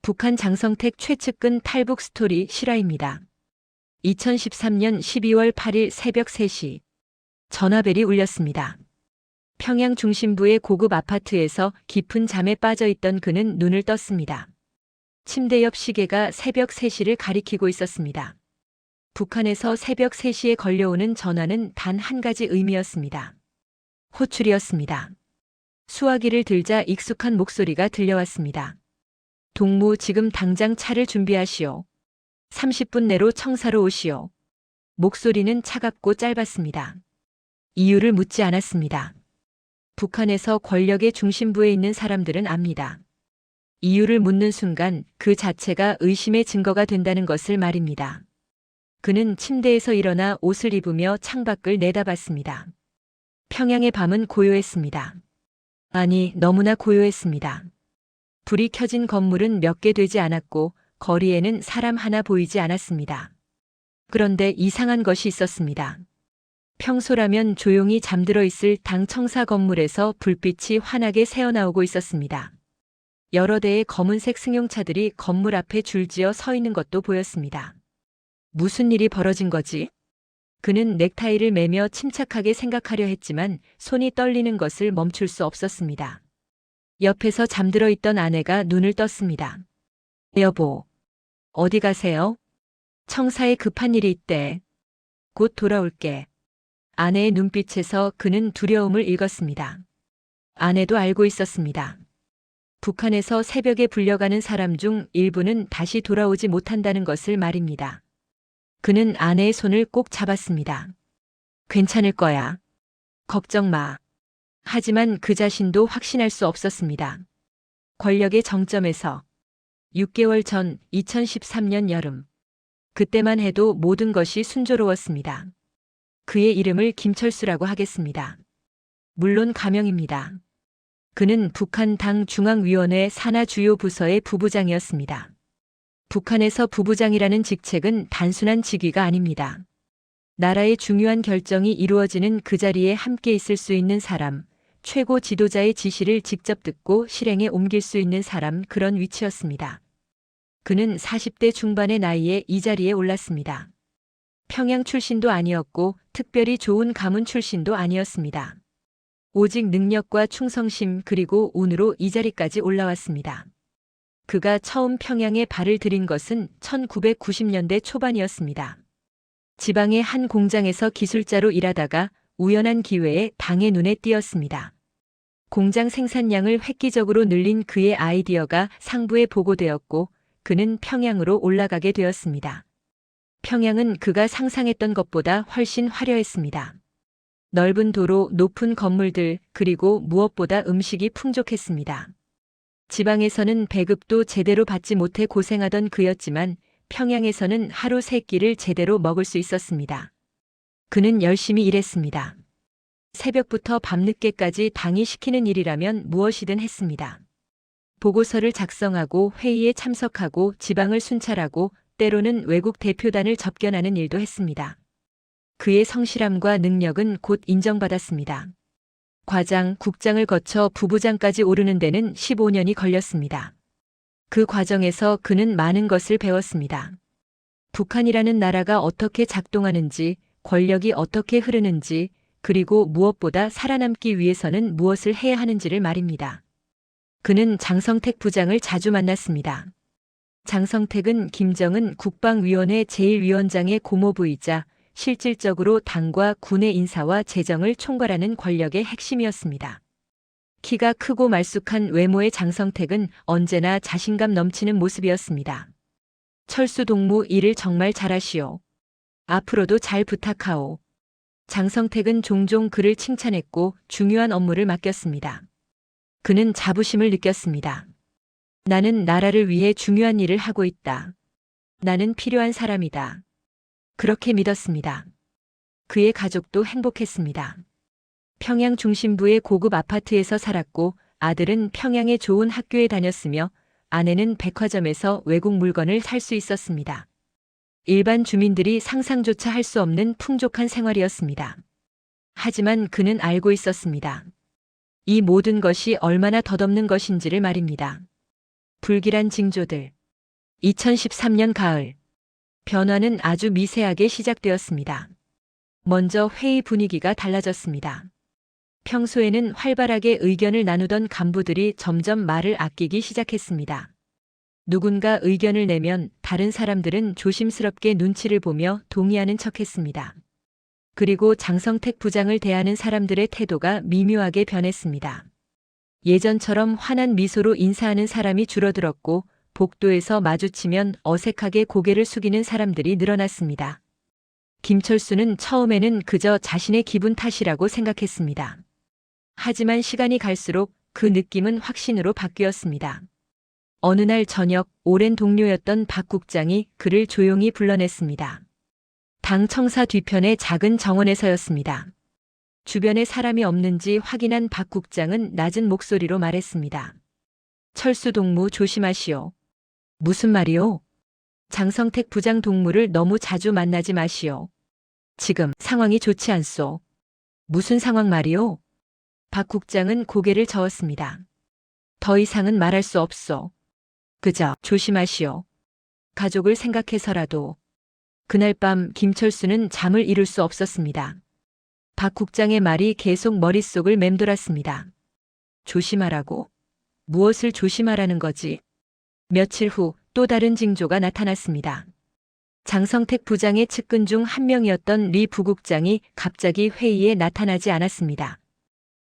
북한 장성택 최측근 탈북 스토리 실화입니다. 2013년 12월 8일 새벽 3시 전화벨이 울렸습니다. 평양 중심부의 고급 아파트에서 깊은 잠에 빠져 있던 그는 눈을 떴습니다. 침대 옆 시계가 새벽 3시를 가리키고 있었습니다. 북한에서 새벽 3시에 걸려오는 전화는 단 한 가지 의미였습니다. 호출이었습니다. 수화기를 들자 익숙한 목소리가 들려왔습니다. 동무, 지금 당장 차를 준비하시오. 30분 내로 청사로 오시오. 목소리는 차갑고 짧았습니다. 이유를 묻지 않았습니다. 북한에서 권력의 중심부에 있는 사람들은 압니다. 이유를 묻는 순간 그 자체가 의심의 증거가 된다는 것을 말입니다. 그는 침대에서 일어나 옷을 입으며 창밖을 내다봤습니다. 평양의 밤은 고요했습니다. 아니, 너무나 고요했습니다. 불이 켜진 건물은 몇 개 되지 않았고 거리에는 사람 하나 보이지 않았습니다. 그런데 이상한 것이 있었습니다. 평소라면 조용히 잠들어 있을 당 청사 건물에서 불빛이 환하게 새어나오고 있었습니다. 여러 대의 검은색 승용차들이 건물 앞에 줄지어 서 있는 것도 보였습니다. 무슨 일이 벌어진 거지? 그는 넥타이를 매며 침착하게 생각하려 했지만 손이 떨리는 것을 멈출 수 없었습니다. 옆에서 잠들어 있던 아내가 눈을 떴습니다. 여보, 어디 가세요? 청사에 급한 일이 있대. 곧 돌아올게. 아내의 눈빛에서 그는 두려움을 읽었습니다. 아내도 알고 있었습니다. 북한에서 새벽에 불려가는 사람 중 일부는 다시 돌아오지 못한다는 것을 말입니다. 그는 아내의 손을 꼭 잡았습니다. 괜찮을 거야. 걱정 마. 하지만 그 자신도 확신할 수 없었습니다. 권력의 정점에서 6개월 전 2013년 여름. 그때만 해도 모든 것이 순조로웠습니다. 그의 이름을 김철수라고 하겠습니다. 물론 가명입니다. 그는 북한 당 중앙위원회 산하 주요 부서의 부부장이었습니다. 북한에서 부부장이라는 직책은 단순한 직위가 아닙니다. 나라의 중요한 결정이 이루어지는 그 자리에 함께 있을 수 있는 사람, 최고 지도자의 지시를 직접 듣고 실행에 옮길 수 있는 사람, 그런 위치였습니다. 그는 40대 중반의 나이에 이 자리에 올랐습니다. 평양 출신도 아니었고 특별히 좋은 가문 출신도 아니었습니다. 오직 능력과 충성심 그리고 운으로 이 자리까지 올라왔습니다. 그가 처음 평양에 발을 들인 것은 1990년대 초반이었습니다. 지방의 한 공장에서 기술자로 일하다가 우연한 기회에 당의 눈에 띄었습니다. 공장 생산량을 획기적으로 늘린 그의 아이디어가 상부에 보고되었고 그는 평양으로 올라가게 되었습니다. 평양은 그가 상상했던 것보다 훨씬 화려했습니다. 넓은 도로, 높은 건물들, 그리고 무엇보다 음식이 풍족했습니다. 지방에서는 배급도 제대로 받지 못해 고생하던 그였지만 평양에서는 하루 3끼를 제대로 먹을 수 있었습니다. 그는 열심히 일했습니다. 새벽부터 밤늦게까지 당이 시키는 일이라면 무엇이든 했습니다. 보고서를 작성하고 회의에 참석하고 지방을 순찰하고 때로는 외국 대표단을 접견하는 일도 했습니다. 그의 성실함과 능력은 곧 인정받았습니다. 과장, 국장을 거쳐 부부장까지 오르는 데는 15년이 걸렸습니다. 그 과정에서 그는 많은 것을 배웠습니다. 북한이라는 나라가 어떻게 작동하는지, 권력이 어떻게 흐르는지, 그리고 무엇보다 살아남기 위해서는 무엇을 해야 하는지를 말입니다. 그는 장성택 부장을 자주 만났습니다. 장성택은 김정은 국방위원회 제1위원장의 고모부이자 실질적으로 당과 군의 인사와 재정을 총괄하는 권력의 핵심이었습니다. 키가 크고 말쑥한 외모의 장성택은 언제나 자신감 넘치는 모습이었습니다. 철수 동무, 일을 정말 잘하시오. 앞으로도 잘 부탁하오. 장성택은 종종 그를 칭찬했고 중요한 업무를 맡겼습니다. 그는 자부심을 느꼈습니다. 나는 나라를 위해 중요한 일을 하고 있다. 나는 필요한 사람이다. 그렇게 믿었습니다. 그의 가족도 행복했습니다. 평양 중심부의 고급 아파트에서 살았고 아들은 평양의 좋은 학교에 다녔으며 아내는 백화점에서 외국 물건을 살 수 있었습니다. 일반 주민들이 상상조차 할 수 없는 풍족한 생활이었습니다. 하지만 그는 알고 있었습니다. 이 모든 것이 얼마나 덧없는 것인지를 말입니다. 불길한 징조들. 2013년 가을. 변화는 아주 미세하게 시작되었습니다. 먼저 회의 분위기가 달라졌습니다. 평소에는 활발하게 의견을 나누던 간부들이 점점 말을 아끼기 시작했습니다. 누군가 의견을 내면 다른 사람들은 조심스럽게 눈치를 보며 동의하는 척했습니다. 그리고 장성택 부장을 대하는 사람들의 태도가 미묘하게 변했습니다. 예전처럼 환한 미소로 인사하는 사람이 줄어들었고 복도에서 마주치면 어색하게 고개를 숙이는 사람들이 늘어났습니다. 김철수는 처음에는 그저 자신의 기분 탓이라고 생각했습니다. 하지만 시간이 갈수록 그 느낌은 확신으로 바뀌었습니다. 어느 날 저녁 오랜 동료였던 박 국장이 그를 조용히 불러냈습니다. 당 청사 뒤편의 작은 정원에서였습니다. 주변에 사람이 없는지 확인한 박 국장은 낮은 목소리로 말했습니다. 철수 동무 조심하시오. 무슨 말이오? 장성택 부장 동무를 너무 자주 만나지 마시오. 지금 상황이 좋지 않소. 무슨 상황 말이오? 박 국장은 고개를 저었습니다. 더 이상은 말할 수 없소. 그저 조심하시오. 가족을 생각해서라도. 그날 밤 김철수는 잠을 이룰 수 없었습니다. 박 국장의 말이 계속 머릿속을 맴돌았습니다. 조심하라고? 무엇을 조심하라는 거지? 며칠 후 또 다른 징조가 나타났습니다. 장성택 부장의 측근 중 한 명이었던 리 부국장이 갑자기 회의에 나타나지 않았습니다.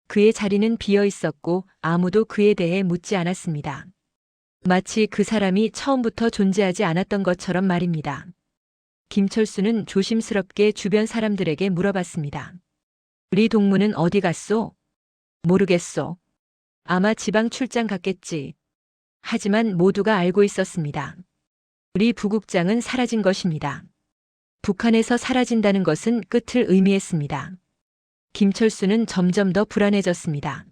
그의 자리는 비어 있었고 아무도 그에 대해 묻지 않았습니다. 마치 그 사람이 처음부터 존재하지 않았던 것처럼 말입니다. 김철수는 조심스럽게 주변 사람들에게 물어봤습니다. 리 동무는 어디 갔소? 모르겠소. 아마 지방 출장 갔겠지. 하지만 모두가 알고 있었습니다. 리 부국장은 사라진 것입니다. 북한에서 사라진다는 것은 끝을 의미했습니다. 김철수는 점점 더 불안해졌습니다.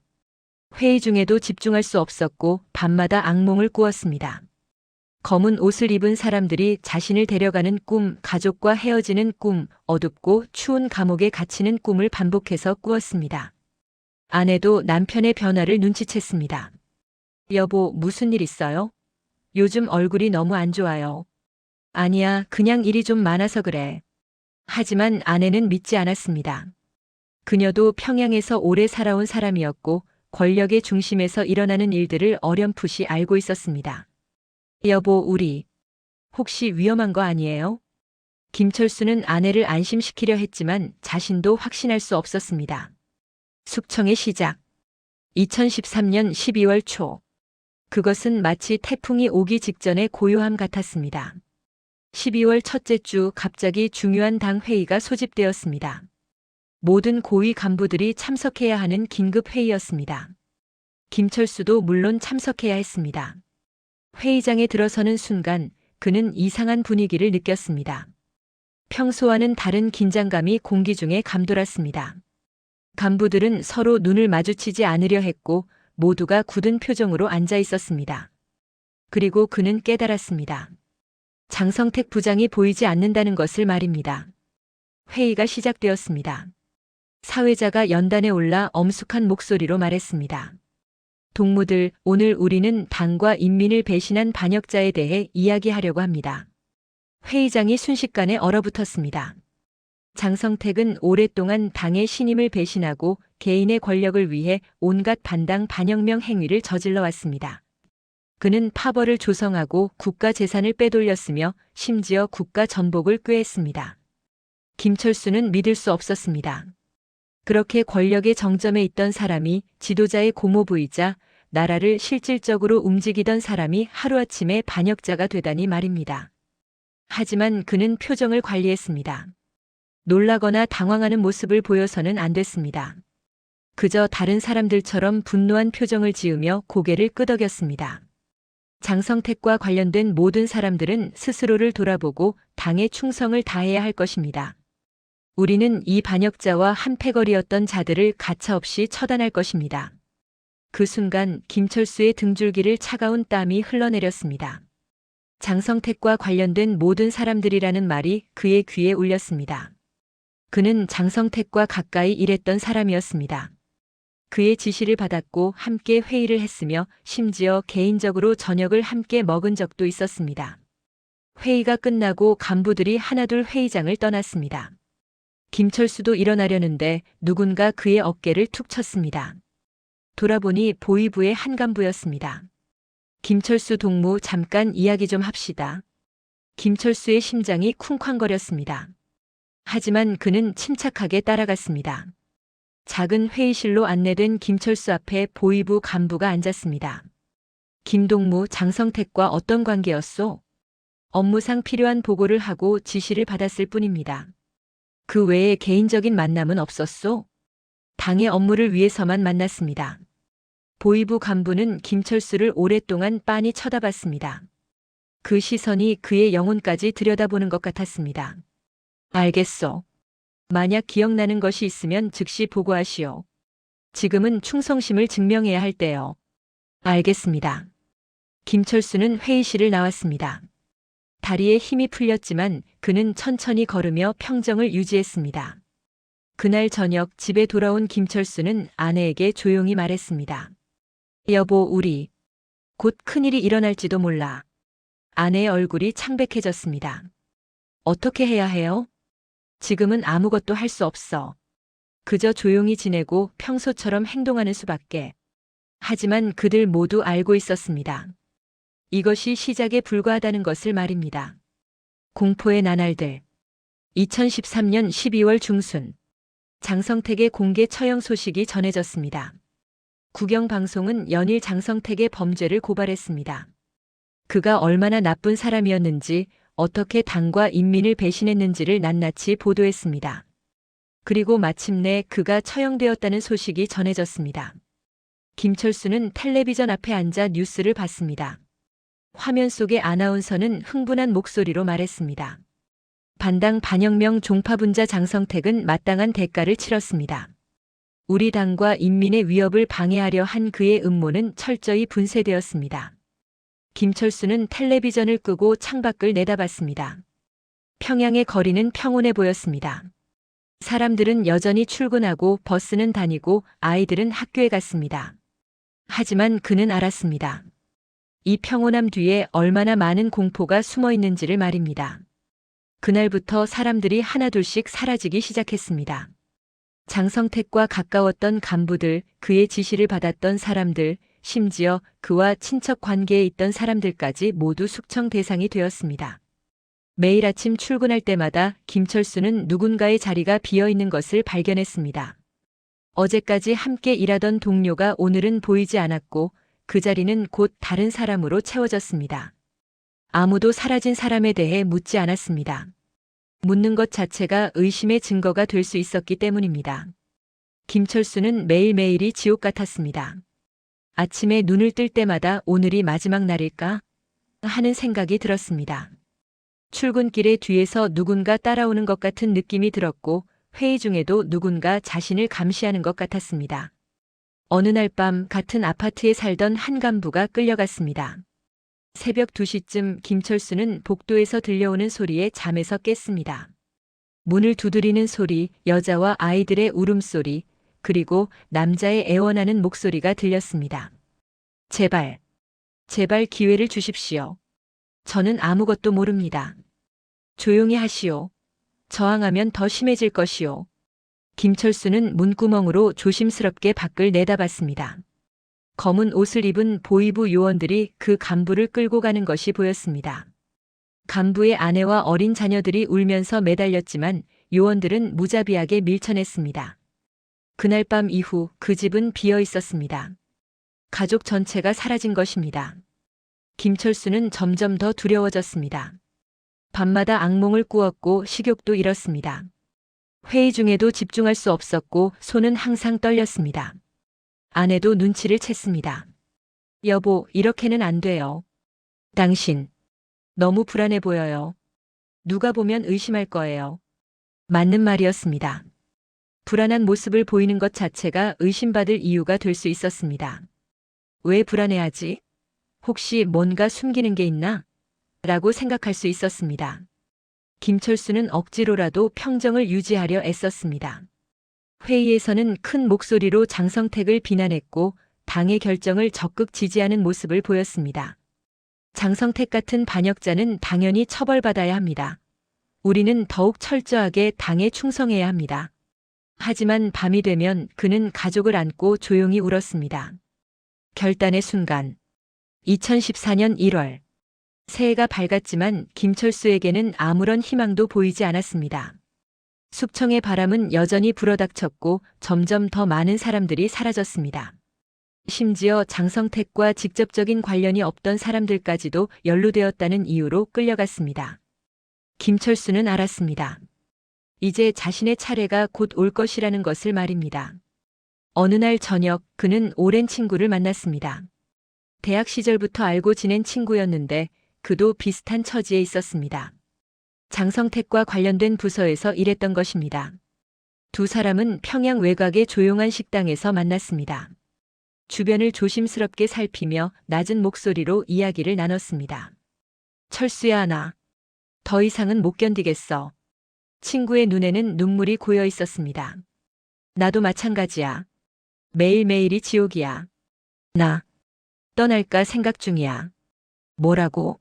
회의 중에도 집중할 수 없었고 밤마다 악몽을 꾸었습니다. 검은 옷을 입은 사람들이 자신을 데려가는 꿈, 가족과 헤어지는 꿈, 어둡고 추운 감옥에 갇히는 꿈을 반복해서 꾸었습니다. 아내도 남편의 변화를 눈치챘습니다. 여보, 무슨 일 있어요? 요즘 얼굴이 너무 안 좋아요. 아니야, 그냥 일이 좀 많아서 그래. 하지만 아내는 믿지 않았습니다. 그녀도 평양에서 오래 살아온 사람이었고 권력의 중심에서 일어나는 일들을 어렴풋이 알고 있었습니다. 여보, 우리 혹시 위험한 거 아니에요? 김철수는 아내를 안심시키려 했지만 자신도 확신할 수 없었습니다. 숙청의 시작. 2013년 12월 초. 그것은 마치 태풍이 오기 직전의 고요함 같았습니다. 12월 첫째 주 갑자기 중요한 당 회의가 소집되었습니다. 모든 고위 간부들이 참석해야 하는 긴급 회의였습니다. 김철수도 물론 참석해야 했습니다. 회의장에 들어서는 순간 그는 이상한 분위기를 느꼈습니다. 평소와는 다른 긴장감이 공기 중에 감돌았습니다. 간부들은 서로 눈을 마주치지 않으려 했고 모두가 굳은 표정으로 앉아 있었습니다. 그리고 그는 깨달았습니다. 장성택 부장이 보이지 않는다는 것을 말입니다. 회의가 시작되었습니다. 사회자가 연단에 올라 엄숙한 목소리로 말했습니다. 동무들, 오늘 우리는 당과 인민을 배신한 반역자에 대해 이야기하려고 합니다. 회의장이 순식간에 얼어붙었습니다. 장성택은 오랫동안 당의 신임을 배신하고 개인의 권력을 위해 온갖 반당 반혁명 행위를 저질러 왔습니다. 그는 파벌을 조성하고 국가 재산을 빼돌렸으며 심지어 국가 전복을 꾀했습니다. 김철수는 믿을 수 없었습니다. 그렇게 권력의 정점에 있던 사람이 지도자의 고모부이자 나라를 실질적으로 움직이던 사람이 하루아침에 반역자가 되다니 말입니다. 하지만 그는 표정을 관리했습니다. 놀라거나 당황하는 모습을 보여서는 안 됐습니다. 그저 다른 사람들처럼 분노한 표정을 지으며 고개를 끄덕였습니다. 장성택과 관련된 모든 사람들은 스스로를 돌아보고 당에 충성을 다해야 할 것입니다. 우리는 이 반역자와 한패거리였던 자들을 가차없이 처단할 것입니다. 그 순간 김철수의 등줄기를 차가운 땀이 흘러내렸습니다. 장성택과 관련된 모든 사람들이라는 말이 그의 귀에 울렸습니다. 그는 장성택과 가까이 일했던 사람이었습니다. 그의 지시를 받았고 함께 회의를 했으며 심지어 개인적으로 저녁을 함께 먹은 적도 있었습니다. 회의가 끝나고 간부들이 하나둘 회의장을 떠났습니다. 김철수도 일어나려는데 누군가 그의 어깨를 툭 쳤습니다. 돌아보니 보위부의 한 간부였습니다. 김철수 동무, 잠깐 이야기 좀 합시다. 김철수의 심장이 쿵쾅거렸습니다. 하지만 그는 침착하게 따라갔습니다. 작은 회의실로 안내된 김철수 앞에 보위부 간부가 앉았습니다. 김동무, 장성택과 어떤 관계였소? 업무상 필요한 보고를 하고 지시를 받았을 뿐입니다. 그 외에 개인적인 만남은 없었소? 당의 업무를 위해서만 만났습니다. 보위부 간부는 김철수를 오랫동안 빤히 쳐다봤습니다. 그 시선이 그의 영혼까지 들여다보는 것 같았습니다. 알겠소. 만약 기억나는 것이 있으면 즉시 보고하시오. 지금은 충성심을 증명해야 할 때요. 알겠습니다. 김철수는 회의실을 나왔습니다. 다리에 힘이 풀렸지만 그는 천천히 걸으며 평정을 유지했습니다. 그날 저녁 집에 돌아온 김철수는 아내에게 조용히 말했습니다. 여보, 우리 곧 큰일이 일어날지도 몰라. 아내의 얼굴이 창백해졌습니다. 어떻게 해야 해요? 지금은 아무것도 할 수 없어. 그저 조용히 지내고 평소처럼 행동하는 수밖에. 하지만 그들 모두 알고 있었습니다. 이것이 시작에 불과하다는 것을 말입니다. 공포의 나날들. 2013년 12월 중순. 장성택의 공개 처형 소식이 전해졌습니다. 국영방송은 연일 장성택의 범죄를 고발했습니다. 그가 얼마나 나쁜 사람이었는지, 어떻게 당과 인민을 배신했는지를 낱낱이 보도했습니다. 그리고 마침내 그가 처형되었다는 소식이 전해졌습니다. 김철수는 텔레비전 앞에 앉아 뉴스를 봤습니다. 화면 속의 아나운서는 흥분한 목소리로 말했습니다. 반당 반혁명 종파분자 장성택은 마땅한 대가를 치렀습니다. 우리 당과 인민의 위협을 방해하려 한 그의 음모는 철저히 분쇄되었습니다. 김철수는 텔레비전을 끄고 창밖을 내다봤습니다. 평양의 거리는 평온해 보였습니다. 사람들은 여전히 출근하고 버스는 다니고 아이들은 학교에 갔습니다. 하지만 그는 알았습니다. 이 평온함 뒤에 얼마나 많은 공포가 숨어 있는지를 말입니다. 그날부터 사람들이 하나둘씩 사라지기 시작했습니다. 장성택과 가까웠던 간부들, 그의 지시를 받았던 사람들, 심지어 그와 친척 관계에 있던 사람들까지 모두 숙청 대상이 되었습니다. 매일 아침 출근할 때마다 김철수는 누군가의 자리가 비어 있는 것을 발견했습니다. 어제까지 함께 일하던 동료가 오늘은 보이지 않았고 그 자리는 곧 다른 사람으로 채워졌습니다. 아무도 사라진 사람에 대해 묻지 않았습니다. 묻는 것 자체가 의심의 증거가 될 수 있었기 때문입니다. 김철수는 매일매일이 지옥 같았습니다. 아침에 눈을 뜰 때마다 오늘이 마지막 날일까? 하는 생각이 들었습니다. 출근길에 뒤에서 누군가 따라오는 것 같은 느낌이 들었고 회의 중에도 누군가 자신을 감시하는 것 같았습니다. 어느 날 밤 같은 아파트에 살던 한 간부가 끌려갔습니다. 새벽 2시쯤 김철수는 복도에서 들려오는 소리에 잠에서 깼습니다. 문을 두드리는 소리, 여자와 아이들의 울음소리, 그리고 남자의 애원하는 목소리가 들렸습니다. 제발, 제발 기회를 주십시오. 저는 아무것도 모릅니다. 조용히 하시오. 저항하면 더 심해질 것이오. 김철수는 문구멍으로 조심스럽게 밖을 내다봤습니다. 검은 옷을 입은 보위부 요원들이 그 간부를 끌고 가는 것이 보였습니다. 간부의 아내와 어린 자녀들이 울면서 매달렸지만 요원들은 무자비하게 밀쳐냈습니다. 그날 밤 이후 그 집은 비어 있었습니다. 가족 전체가 사라진 것입니다. 김철수는 점점 더 두려워졌습니다. 밤마다 악몽을 꾸었고 식욕도 잃었습니다. 회의 중에도 집중할 수 없었고 손은 항상 떨렸습니다. 아내도 눈치를 챘습니다. 여보, 이렇게는 안 돼요. 당신, 너무 불안해 보여요. 누가 보면 의심할 거예요. 맞는 말이었습니다. 불안한 모습을 보이는 것 자체가 의심받을 이유가 될 수 있었습니다. 왜 불안해하지? 혹시 뭔가 숨기는 게 있나? 라고 생각할 수 있었습니다. 김철수는 억지로라도 평정을 유지하려 애썼습니다. 회의에서는 큰 목소리로 장성택을 비난했고 당의 결정을 적극 지지하는 모습을 보였습니다. 장성택 같은 반역자는 당연히 처벌받아야 합니다. 우리는 더욱 철저하게 당에 충성해야 합니다. 하지만 밤이 되면 그는 가족을 안고 조용히 울었습니다. 결단의 순간. 2014년 1월. 새해가 밝았지만 김철수에게는 아무런 희망도 보이지 않았습니다. 숙청의 바람은 여전히 불어닥쳤고 점점 더 많은 사람들이 사라졌습니다. 심지어 장성택과 직접적인 관련이 없던 사람들까지도 연루되었다는 이유로 끌려갔습니다. 김철수는 알았습니다. 이제 자신의 차례가 곧 올 것이라는 것을 말입니다. 어느 날 저녁 그는 오랜 친구를 만났습니다. 대학 시절부터 알고 지낸 친구였는데 그도 비슷한 처지에 있었습니다. 장성택과 관련된 부서에서 일했던 것입니다. 두 사람은 평양 외곽의 조용한 식당에서 만났습니다. 주변을 조심스럽게 살피며 낮은 목소리로 이야기를 나눴습니다. 철수야, 나 더 이상은 못 견디겠어. 친구의 눈에는 눈물이 고여 있었습니다. 나도 마찬가지야. 매일매일이 지옥이야. 나 떠날까 생각 중이야. 뭐라고?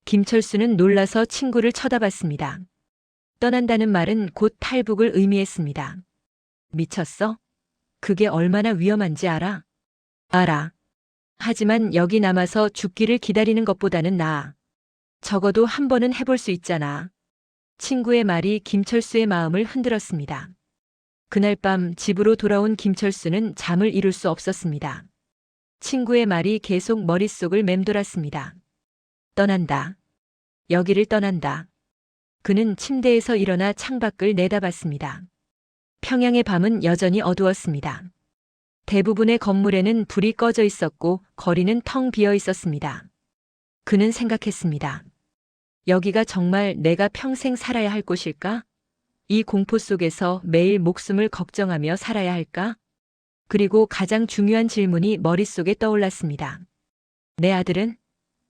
김철수는 놀라서 친구를 쳐다봤습니다. 떠난다는 말은 곧 탈북을 의미했습니다. 미쳤어? 그게 얼마나 위험한지 알아? 알아. 하지만 여기 남아서 죽기를 기다리는 것보다는 나아. 적어도 한 번은 해볼 수 있잖아. 친구의 말이 김철수의 마음을 흔들었습니다. 그날 밤 집으로 돌아온 김철수는 잠을 이룰 수 없었습니다. 친구의 말이 계속 머릿속을 맴돌았습니다. 떠난다. 여기를 떠난다. 그는 침대에서 일어나 창밖을 내다봤습니다. 평양의 밤은 여전히 어두웠습니다. 대부분의 건물에는 불이 꺼져 있었고 거리는 텅 비어 있었습니다. 그는 생각했습니다. 여기가 정말 내가 평생 살아야 할 곳일까? 이 공포 속에서 매일 목숨을 걱정하며 살아야 할까? 그리고 가장 중요한 질문이 머릿속에 떠올랐습니다. 내 아들은?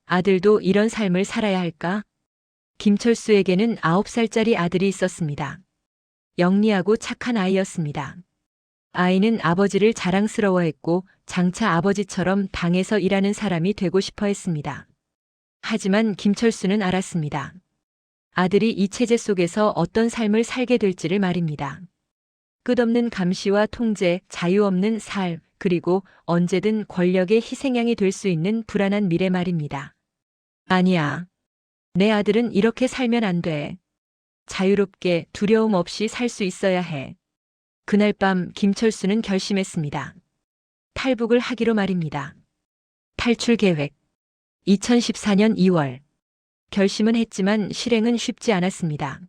아들도 이런 삶을 살아야 할까? 김철수에게는 9살짜리 아들이 있었습니다. 영리하고 착한 아이였습니다. 아이는 아버지를 자랑스러워했고 장차 아버지처럼 당에서 일하는 사람이 되고 싶어 했습니다. 하지만 김철수는 알았습니다. 아들이 이 체제 속에서 어떤 삶을 살게 될지를 말입니다. 끝없는 감시와 통제, 자유 없는 삶, 그리고 언제든 권력의 희생양이 될 수 있는 불안한 미래 말입니다. 아니야. 내 아들은 이렇게 살면 안 돼. 자유롭게 두려움 없이 살 수 있어야 해. 그날 밤 김철수는 결심했습니다. 탈북을 하기로 말입니다. 탈출 계획. 2014년 2월. 결심은 했지만 실행은 쉽지 않았습니다.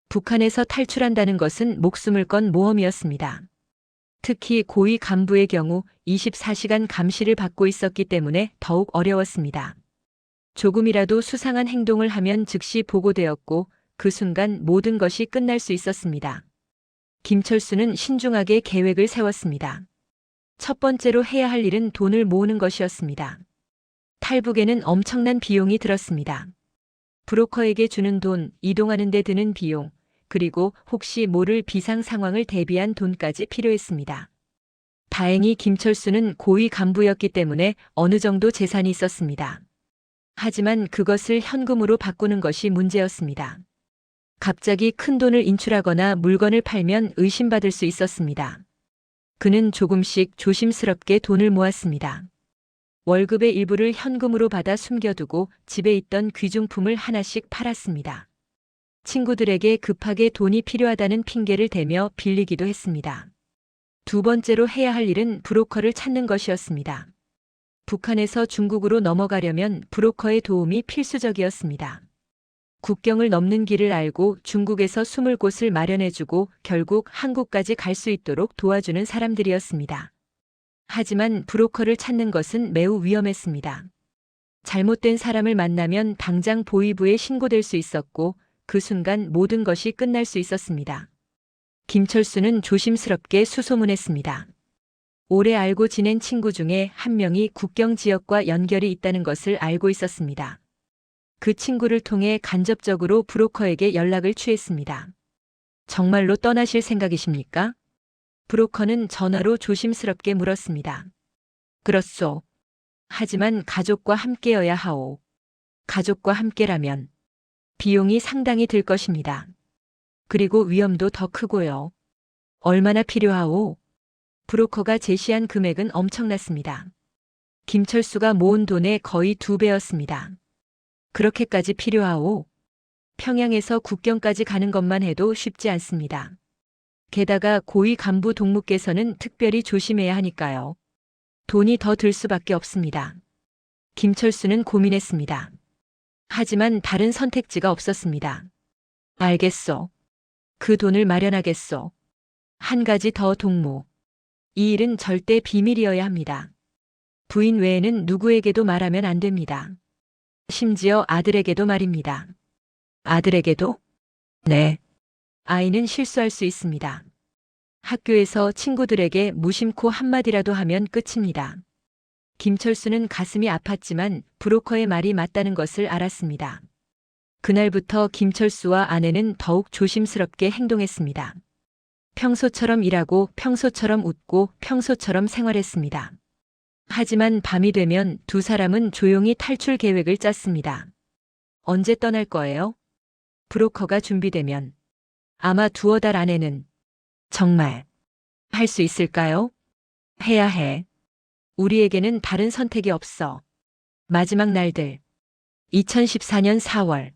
북한에서 탈출한다는 것은 목숨을 건 모험이었습니다. 특히 고위 간부의 경우 24시간 감시를 받고 있었기 때문에 더욱 어려웠습니다. 조금이라도 수상한 행동을 하면 즉시 보고되었고 그 순간 모든 것이 끝날 수 있었습니다. 김철수는 신중하게 계획을 세웠습니다. 첫 번째로 해야 할 일은 돈을 모으는 것이었습니다. 탈북에는 엄청난 비용이 들었습니다. 브로커에게 주는 돈, 이동하는 데 드는 비용, 그리고 혹시 모를 비상 상황을 대비한 돈까지 필요했습니다. 다행히 김철수는 고위 간부였기 때문에 어느 정도 재산이 있었습니다. 하지만 그것을 현금으로 바꾸는 것이 문제였습니다. 갑자기 큰 돈을 인출하거나 물건을 팔면 의심받을 수 있었습니다. 그는 조금씩 조심스럽게 돈을 모았습니다. 월급의 일부를 현금으로 받아 숨겨두고 집에 있던 귀중품을 하나씩 팔았습니다. 친구들에게 급하게 돈이 필요하다는 핑계를 대며 빌리기도 했습니다. 두 번째로 해야 할 일은 브로커를 찾는 것이었습니다. 북한에서 중국으로 넘어가려면 브로커의 도움이 필수적이었습니다. 국경을 넘는 길을 알고 중국에서 숨을 곳을 마련해주고 결국 한국까지 갈 수 있도록 도와주는 사람들이었습니다. 하지만 브로커를 찾는 것은 매우 위험했습니다. 잘못된 사람을 만나면 당장 보위부에 신고될 수 있었고 그 순간 모든 것이 끝날 수 있었습니다. 김철수는 조심스럽게 수소문했습니다. 오래 알고 지낸 친구 중에 한 명이 국경 지역과 연결이 있다는 것을 알고 있었습니다. 그 친구를 통해 간접적으로 브로커에게 연락을 취했습니다. 정말로 떠나실 생각이십니까? 브로커는 전화로 조심스럽게 물었습니다. 그렇소. 하지만 가족과 함께여야 하오. 가족과 함께라면 비용이 상당히 들 것입니다. 그리고 위험도 더 크고요. 얼마나 필요하오? 브로커가 제시한 금액은 엄청났습니다. 김철수가 모은 돈의 거의 2배였습니다. 그렇게까지 필요하오? 평양에서 국경까지 가는 것만 해도 쉽지 않습니다. 게다가 고위 간부 동무께서는 특별히 조심해야 하니까요. 돈이 더 들 수밖에 없습니다. 김철수는 고민했습니다. 하지만 다른 선택지가 없었습니다. 알겠소. 그 돈을 마련하겠소. 한 가지 더 동무. 이 일은 절대 비밀이어야 합니다. 부인 외에는 누구에게도 말하면 안 됩니다. 심지어 아들에게도 말입니다. 아들에게도? 네. 아이는 실수할 수 있습니다. 학교에서 친구들에게 무심코 한마디라도 하면 끝입니다. 김철수는 가슴이 아팠지만 브로커의 말이 맞다는 것을 알았습니다. 그날부터 김철수와 아내는 더욱 조심스럽게 행동했습니다. 평소처럼 일하고 평소처럼 웃고 평소처럼 생활했습니다. 하지만 밤이 되면 두 사람은 조용히 탈출 계획을 짰습니다. 언제 떠날 거예요? 브로커가 준비되면. 아마 2달 안에는. 정말 할 수 있을까요? 해야 해. 우리에게는 다른 선택이 없어. 마지막 날들. 2014년 4월.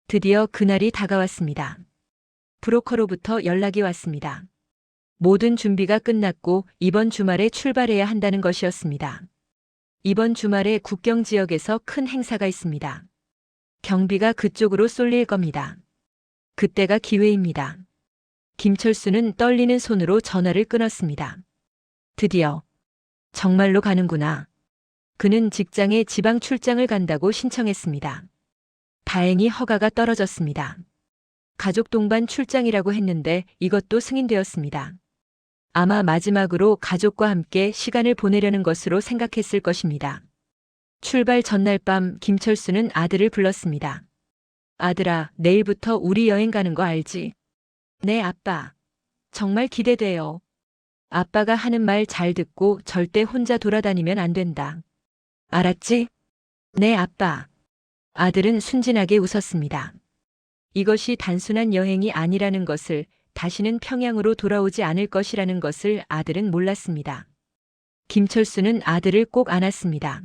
드디어 그날이 다가왔습니다. 브로커로부터 연락이 왔습니다. 모든 준비가 끝났고 이번 주말에 출발해야 한다는 것이었습니다. 이번 주말에 국경 지역에서 큰 행사가 있습니다. 경비가 그쪽으로 쏠릴 겁니다. 그때가 기회입니다. 김철수는 떨리는 손으로 전화를 끊었습니다. 드디어. 정말로 가는구나. 그는 직장에 지방 출장을 간다고 신청했습니다. 다행히 허가가 떨어졌습니다. 가족 동반 출장이라고 했는데 이것도 승인되었습니다. 아마 마지막으로 가족과 함께 시간을 보내려는 것으로 생각했을 것입니다. 출발 전날 밤 김철수는 아들을 불렀습니다. 아들아, 내일부터 우리 여행 가는 거 알지? 네, 아빠. 정말 기대돼요. 아빠가 하는 말 잘 듣고 절대 혼자 돌아다니면 안 된다. 알았지? 네, 아빠. 아들은 순진하게 웃었습니다. 이것이 단순한 여행이 아니라는 것을, 다시는 평양으로 돌아오지 않을 것이라는 것을 아들은 몰랐습니다. 김철수는 아들을 꼭 안았습니다.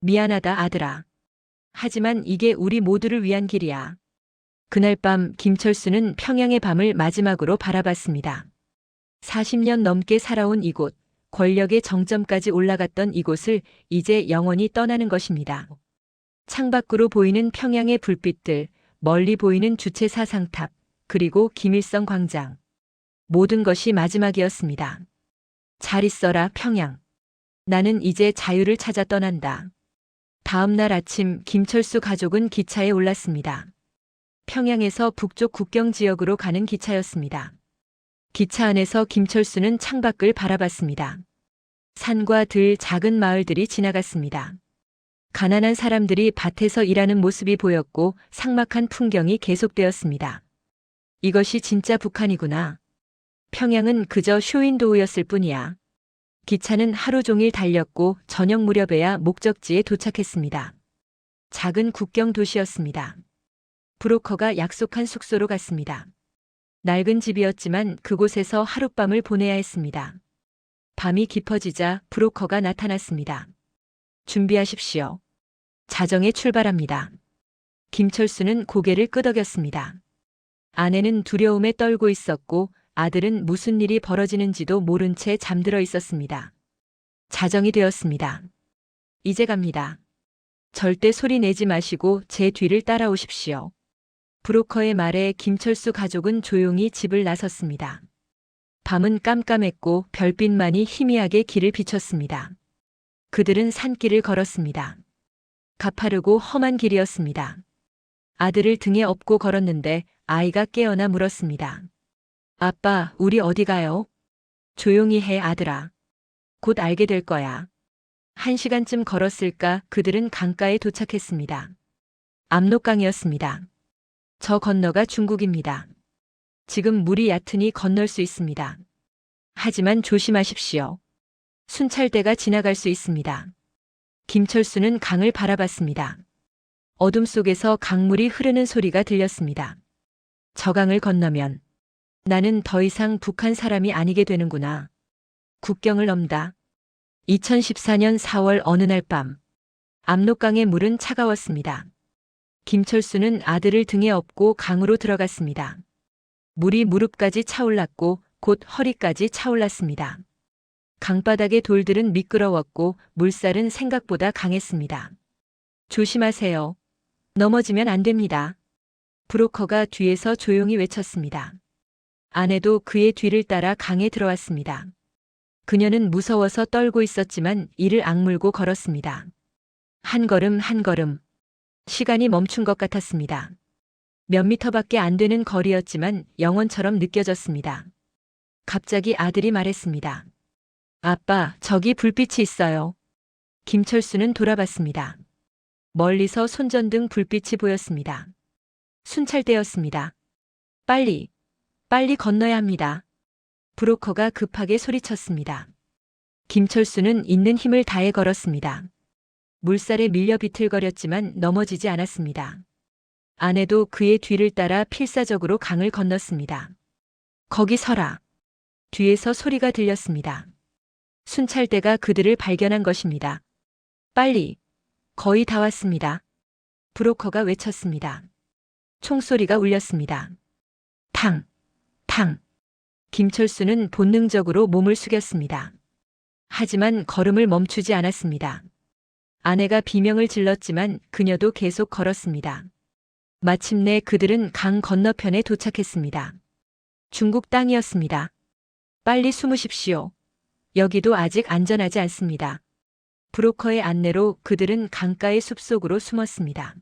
미안하다, 아들아. 하지만 이게 우리 모두를 위한 길이야. 그날 밤 김철수는 평양의 밤을 마지막으로 바라봤습니다. 40년 넘게 살아온 이곳, 권력의 정점까지 올라갔던 이곳을 이제 영원히 떠나는 것입니다. 창밖으로 보이는 평양의 불빛들, 멀리 보이는 주체 사상탑, 그리고 김일성 광장. 모든 것이 마지막이었습니다. 잘 있어라, 평양. 나는 이제 자유를 찾아 떠난다. 다음 날 아침 김철수 가족은 기차에 올랐습니다. 평양에서 북쪽 국경 지역으로 가는 기차였습니다. 기차 안에서 김철수는 창밖을 바라봤습니다. 산과 들, 작은 마을들이 지나갔습니다. 가난한 사람들이 밭에서 일하는 모습이 보였고 삭막한 풍경이 계속되었습니다. 이것이 진짜 북한이구나. 평양은 그저 쇼윈도우였을 뿐이야. 기차는 하루 종일 달렸고 저녁 무렵에야 목적지에 도착했습니다. 작은 국경 도시였습니다. 브로커가 약속한 숙소로 갔습니다. 낡은 집이었지만 그곳에서 하룻밤을 보내야 했습니다. 밤이 깊어지자 브로커가 나타났습니다. 준비하십시오. 자정에 출발합니다. 김철수는 고개를 끄덕였습니다. 아내는 두려움에 떨고 있었고 아들은 무슨 일이 벌어지는지도 모른 채 잠들어 있었습니다. 자정이 되었습니다. 이제 갑니다. 절대 소리 내지 마시고 제 뒤를 따라오십시오. 브로커의 말에 김철수 가족은 조용히 집을 나섰습니다. 밤은 깜깜했고 별빛만이 희미하게 길을 비췄습니다. 그들은 산길을 걸었습니다. 가파르고 험한 길이었습니다. 아들을 등에 업고 걸었는데 아이가 깨어나 물었습니다. 아빠, 우리 어디 가요? 조용히 해, 아들아. 곧 알게 될 거야. 1시간쯤 걸었을까 그들은 강가에 도착했습니다. 압록강이었습니다. 저 건너가 중국입니다. 지금 물이 얕으니 건널 수 있습니다. 하지만 조심하십시오. 순찰대가 지나갈 수 있습니다. 김철수는 강을 바라봤습니다. 어둠 속에서 강물이 흐르는 소리가 들렸습니다. 저 강을 건너면 나는 더 이상 북한 사람이 아니게 되는구나. 국경을 넘다. 2014년 4월 어느 날 밤, 압록강의 물은 차가웠습니다. 김철수는 아들을 등에 업고 강으로 들어갔습니다. 물이 무릎까지 차올랐고 곧 허리까지 차올랐습니다. 강바닥의 돌들은 미끄러웠고 물살은 생각보다 강했습니다. 조심하세요. 넘어지면 안 됩니다. 브로커가 뒤에서 조용히 외쳤습니다. 아내도 그의 뒤를 따라 강에 들어왔습니다. 그녀는 무서워서 떨고 있었지만 이를 악물고 걸었습니다. 한 걸음 한 걸음. 시간이 멈춘 것 같았습니다. 몇 미터밖에 안 되는 거리였지만 영원처럼 느껴졌습니다. 갑자기 아들이 말했습니다. 아빠, 저기 불빛이 있어요. 김철수는 돌아봤습니다. 멀리서 손전등 불빛이 보였습니다. 순찰대였습니다. 빨리 건너야 합니다. 브로커가 급하게 소리쳤습니다. 김철수는 있는 힘을 다해 걸었습니다. 물살에 밀려 비틀거렸지만 넘어지지 않았습니다. 아내도 그의 뒤를 따라 필사적으로 강을 건넜습니다. 거기 서라. 뒤에서 소리가 들렸습니다. 순찰대가 그들을 발견한 것입니다. 빨리. 거의 다 왔습니다. 브로커가 외쳤습니다. 총소리가 울렸습니다. 탕, 탕. 김철수는 본능적으로 몸을 숙였습니다. 하지만 걸음을 멈추지 않았습니다. 아내가 비명을 질렀지만 그녀도 계속 걸었습니다. 마침내 그들은 강 건너편에 도착했습니다. 중국 땅이었습니다. 빨리 숨으십시오. 여기도 아직 안전하지 않습니다. 브로커의 안내로 그들은 강가의 숲속으로 숨었습니다.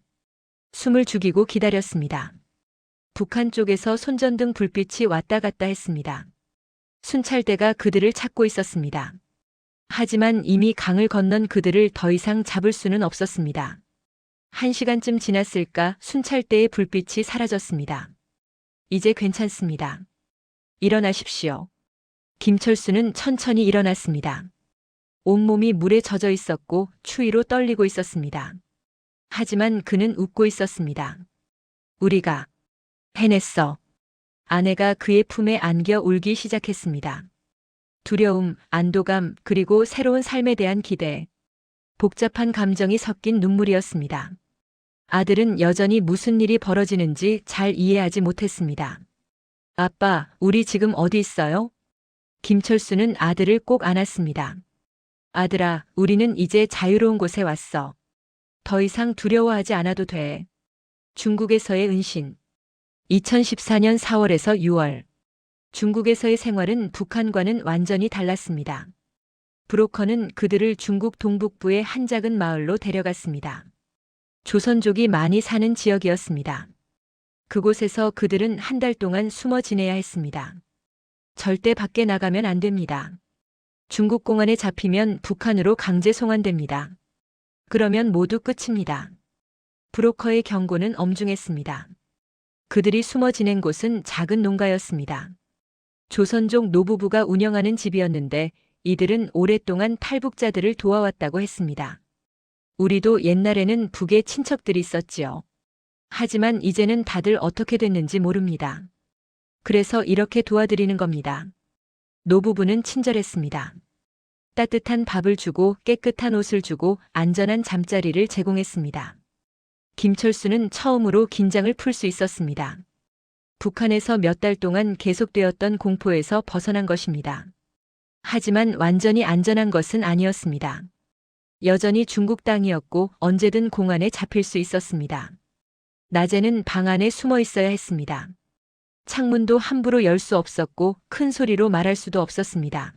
숨을 죽이고 기다렸습니다. 북한 쪽에서 손전등 불빛이 왔다 갔다 했습니다. 순찰대가 그들을 찾고 있었습니다. 하지만 이미 강을 건넌 그들을 더 이상 잡을 수는 없었습니다. 1시간쯤 지났을까 순찰대의 불빛이 사라졌습니다. 이제 괜찮습니다. 일어나십시오. 김철수는 천천히 일어났습니다. 온몸이 물에 젖어 있었고 추위로 떨리고 있었습니다. 하지만 그는 웃고 있었습니다. 우리가 해냈어. 아내가 그의 품에 안겨 울기 시작했습니다. 두려움, 안도감, 그리고 새로운 삶에 대한 기대. 복잡한 감정이 섞인 눈물이었습니다. 아들은 여전히 무슨 일이 벌어지는지 잘 이해하지 못했습니다. 아빠, 우리 지금 어디 있어요? 김철수는 아들을 꼭 안았습니다. 아들아, 우리는 이제 자유로운 곳에 왔어. 더 이상 두려워하지 않아도 돼. 중국에서의 은신. 2014년 4월에서 6월. 중국에서의 생활은 북한과는 완전히 달랐습니다. 브로커는 그들을 중국 동북부의 한 작은 마을로 데려갔습니다. 조선족이 많이 사는 지역이었습니다. 그곳에서 그들은 한 달 동안 숨어 지내야 했습니다. 절대 밖에 나가면 안 됩니다. 중국 공안에 잡히면 북한으로 강제 송환됩니다. 그러면 모두 끝입니다. 브로커의 경고는 엄중했습니다. 그들이 숨어 지낸 곳은 작은 농가였습니다. 조선족 노부부가 운영하는 집이었는데 이들은 오랫동안 탈북자들을 도와왔다고 했습니다. 우리도 옛날에는 북에 친척들이 있었지요. 하지만 이제는 다들 어떻게 됐는지 모릅니다. 그래서 이렇게 도와드리는 겁니다. 노부부는 친절했습니다. 따뜻한 밥을 주고 깨끗한 옷을 주고 안전한 잠자리를 제공했습니다. 김철수는 처음으로 긴장을 풀 수 있었습니다. 북한에서 몇 달 동안 계속되었던 공포에서 벗어난 것입니다. 하지만 완전히 안전한 것은 아니었습니다. 여전히 중국 땅이었고 언제든 공안에 잡힐 수 있었습니다. 낮에는 방 안에 숨어 있어야 했습니다. 창문도 함부로 열 수 없었고 큰 소리로 말할 수도 없었습니다.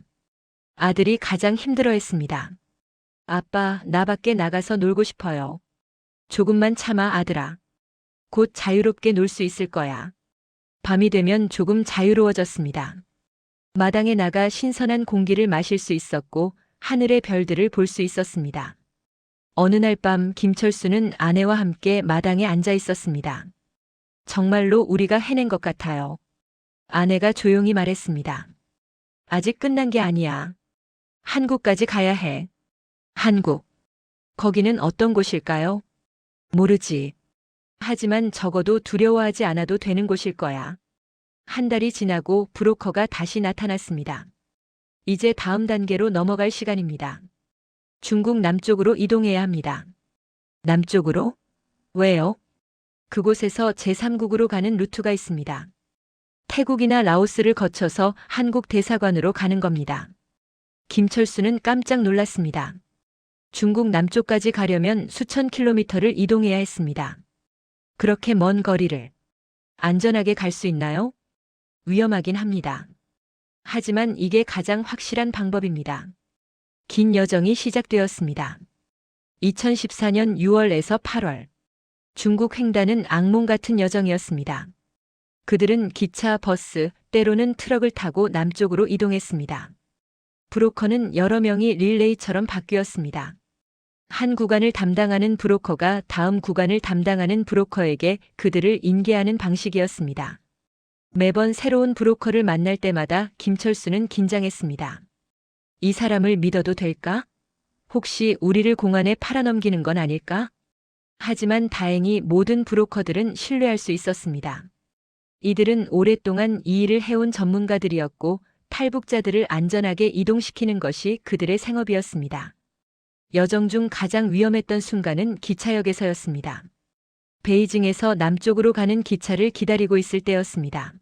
아들이 가장 힘들어했습니다. 아빠, 나 밖에 나가서 놀고 싶어요. 조금만 참아, 아들아. 곧 자유롭게 놀 수 있을 거야. 밤이 되면 조금 자유로워졌습니다. 마당에 나가 신선한 공기를 마실 수 있었고 하늘의 별들을 볼 수 있었습니다. 어느 날 밤 김철수는 아내와 함께 마당에 앉아 있었습니다. 정말로 우리가 해낸 것 같아요. 아내가 조용히 말했습니다. 아직 끝난 게 아니야. 한국까지 가야 해. 한국. 거기는 어떤 곳일까요? 모르지. 하지만 적어도 두려워하지 않아도 되는 곳일 거야. 한 달이 지나고 브로커가 다시 나타났습니다. 이제 다음 단계로 넘어갈 시간입니다. 중국 남쪽으로 이동해야 합니다. 남쪽으로? 왜요? 그곳에서 제3국으로 가는 루트가 있습니다. 태국이나 라오스를 거쳐서 한국 대사관으로 가는 겁니다. 김철수는 깜짝 놀랐습니다. 중국 남쪽까지 가려면 수천 킬로미터를 이동해야 했습니다. 그렇게 먼 거리를 안전하게 갈 수 있나요? 위험하긴 합니다. 하지만 이게 가장 확실한 방법입니다. 긴 여정이 시작되었습니다. 2014년 6월에서 8월. 중국 횡단은 악몽 같은 여정이었습니다. 그들은 기차, 버스, 때로는 트럭을 타고 남쪽으로 이동했습니다. 브로커는 여러 명이 릴레이처럼 바뀌었습니다. 한 구간을 담당하는 브로커가 다음 구간을 담당하는 브로커에게 그들을 인계하는 방식이었습니다. 매번 새로운 브로커를 만날 때마다 김철수는 긴장했습니다. 이 사람을 믿어도 될까? 혹시 우리를 공안에 팔아넘기는 건 아닐까? 하지만 다행히 모든 브로커들은 신뢰할 수 있었습니다. 이들은 오랫동안 이 일을 해온 전문가들이었고 탈북자들을 안전하게 이동시키는 것이 그들의 생업이었습니다. 여정 중 가장 위험했던 순간은 기차역에서였습니다. 베이징에서 남쪽으로 가는 기차를 기다리고 있을 때였습니다.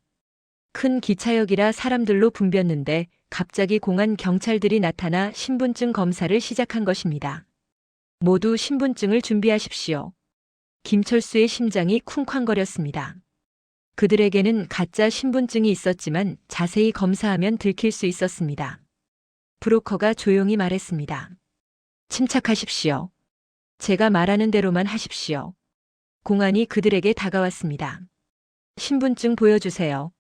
큰 기차역이라 사람들로 붐볐는데 갑자기 공안 경찰들이 나타나 신분증 검사를 시작한 것입니다. 모두 신분증을 준비하십시오. 김철수의 심장이 쿵쾅거렸습니다. 그들에게는 가짜 신분증이 있었지만 자세히 검사하면 들킬 수 있었습니다. 브로커가 조용히 말했습니다. 침착하십시오. 제가 말하는 대로만 하십시오. 공안이 그들에게 다가왔습니다. 신분증 보여주세요.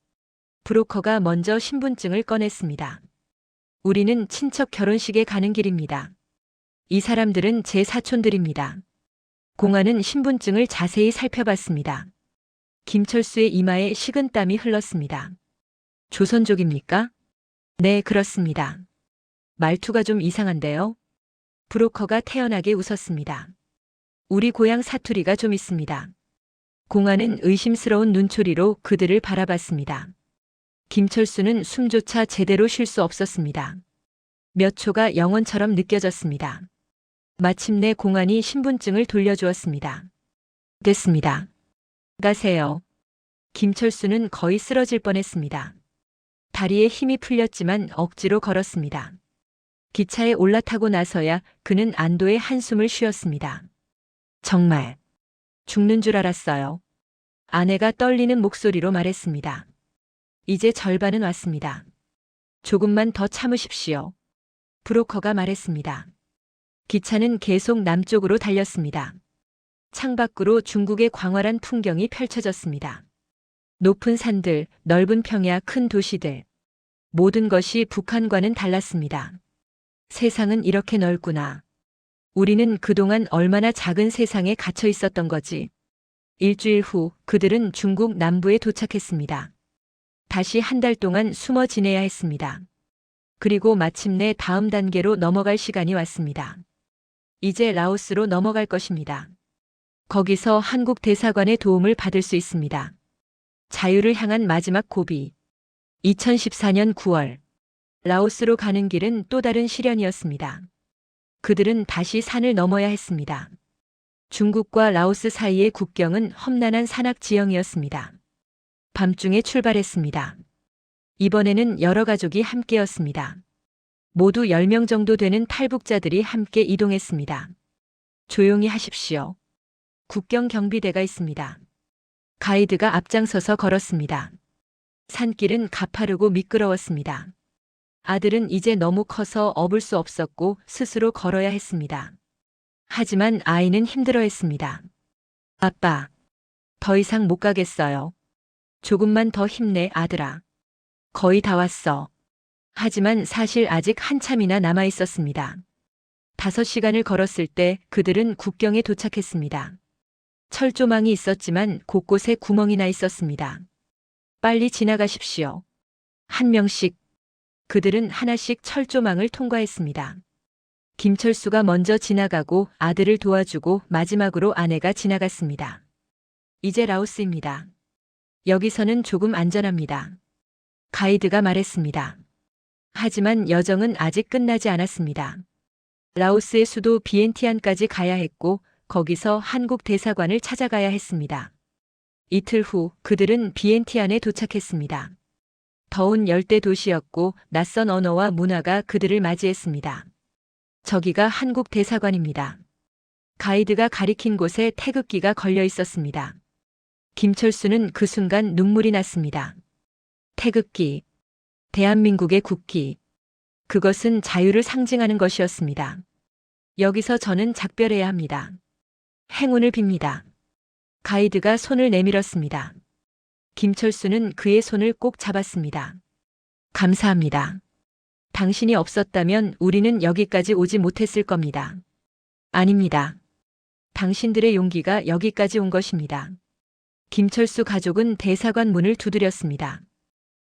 브로커가 먼저 신분증을 꺼냈습니다. 우리는 친척 결혼식에 가는 길입니다. 이 사람들은 제 사촌들입니다. 공안은 신분증을 자세히 살펴봤습니다. 김철수의 이마에 식은땀이 흘렀습니다. 조선족입니까? 네, 그렇습니다. 말투가 좀 이상한데요? 브로커가 태연하게 웃었습니다. 우리 고향 사투리가 좀 있습니다. 공안은 의심스러운 눈초리로 그들을 바라봤습니다. 김철수는 숨조차 제대로 쉴 수 없었습니다. 몇 초가 영원처럼 느껴졌습니다. 마침내 공안이 신분증을 돌려주었습니다. 됐습니다. 가세요. 김철수는 거의 쓰러질 뻔했습니다. 다리에 힘이 풀렸지만 억지로 걸었습니다. 기차에 올라타고 나서야 그는 안도의 한숨을 쉬었습니다. 정말 죽는 줄 알았어요. 아내가 떨리는 목소리로 말했습니다. 이제 절반은 왔습니다. 조금만 더 참으십시오. 브로커가 말했습니다. 기차는 계속 남쪽으로 달렸습니다. 창밖으로 중국의 광활한 풍경이 펼쳐졌습니다. 높은 산들, 넓은 평야, 큰 도시들. 모든 것이 북한과는 달랐습니다. 세상은 이렇게 넓구나. 우리는 그동안 얼마나 작은 세상에 갇혀 있었던 거지. 일주일 후 그들은 중국 남부에 도착했습니다. 다시 한 달 동안 숨어 지내야 했습니다. 그리고 마침내 다음 단계로 넘어갈 시간이 왔습니다. 이제 라오스로 넘어갈 것입니다. 거기서 한국 대사관의 도움을 받을 수 있습니다. 자유를 향한 마지막 고비. 2014년 9월. 라오스로 가는 길은 또 다른 시련이었습니다. 그들은 다시 산을 넘어야 했습니다. 중국과 라오스 사이의 국경은 험난한 산악 지형이었습니다. 밤중에 출발했습니다. 이번에는 여러 가족이 함께였습니다. 모두 10명 정도 되는 탈북자들이 함께 이동했습니다. 조용히 하십시오. 국경 경비대가 있습니다. 가이드가 앞장서서 걸었습니다. 산길은 가파르고 미끄러웠습니다. 아들은 이제 너무 커서 업을 수 없었고 스스로 걸어야 했습니다. 하지만 아이는 힘들어했습니다. 아빠, 더 이상 못 가겠어요. 조금만 더 힘내, 아들아. 거의 다 왔어. 하지만 사실 아직 한참이나 남아 있었습니다. 5시간을 걸었을 때 그들은 국경에 도착했습니다. 철조망이 있었지만 곳곳에 구멍이 나 있었습니다. 빨리 지나가십시오. 한 명씩. 그들은 하나씩 철조망을 통과했습니다. 김철수가 먼저 지나가고 아들을 도와주고 마지막으로 아내가 지나갔습니다. 이제 라오스입니다. 여기서는 조금 안전합니다. 가이드가 말했습니다. 하지만 여정은 아직 끝나지 않았습니다. 라오스의 수도 비엔티안까지 가야 했고 거기서 한국 대사관을 찾아가야 했습니다. 이틀 후 그들은 비엔티안에 도착했습니다. 더운 열대 도시였고 낯선 언어와 문화가 그들을 맞이했습니다. 저기가 한국 대사관입니다. 가이드가 가리킨 곳에 태극기가 걸려 있었습니다. 김철수는 그 순간 눈물이 났습니다. 태극기. 대한민국의 국기. 그것은 자유를 상징하는 것이었습니다. 여기서 저는 작별해야 합니다. 행운을 빕니다. 가이드가 손을 내밀었습니다. 김철수는 그의 손을 꼭 잡았습니다. 감사합니다. 당신이 없었다면 우리는 여기까지 오지 못했을 겁니다. 아닙니다. 당신들의 용기가 여기까지 온 것입니다. 김철수 가족은 대사관 문을 두드렸습니다.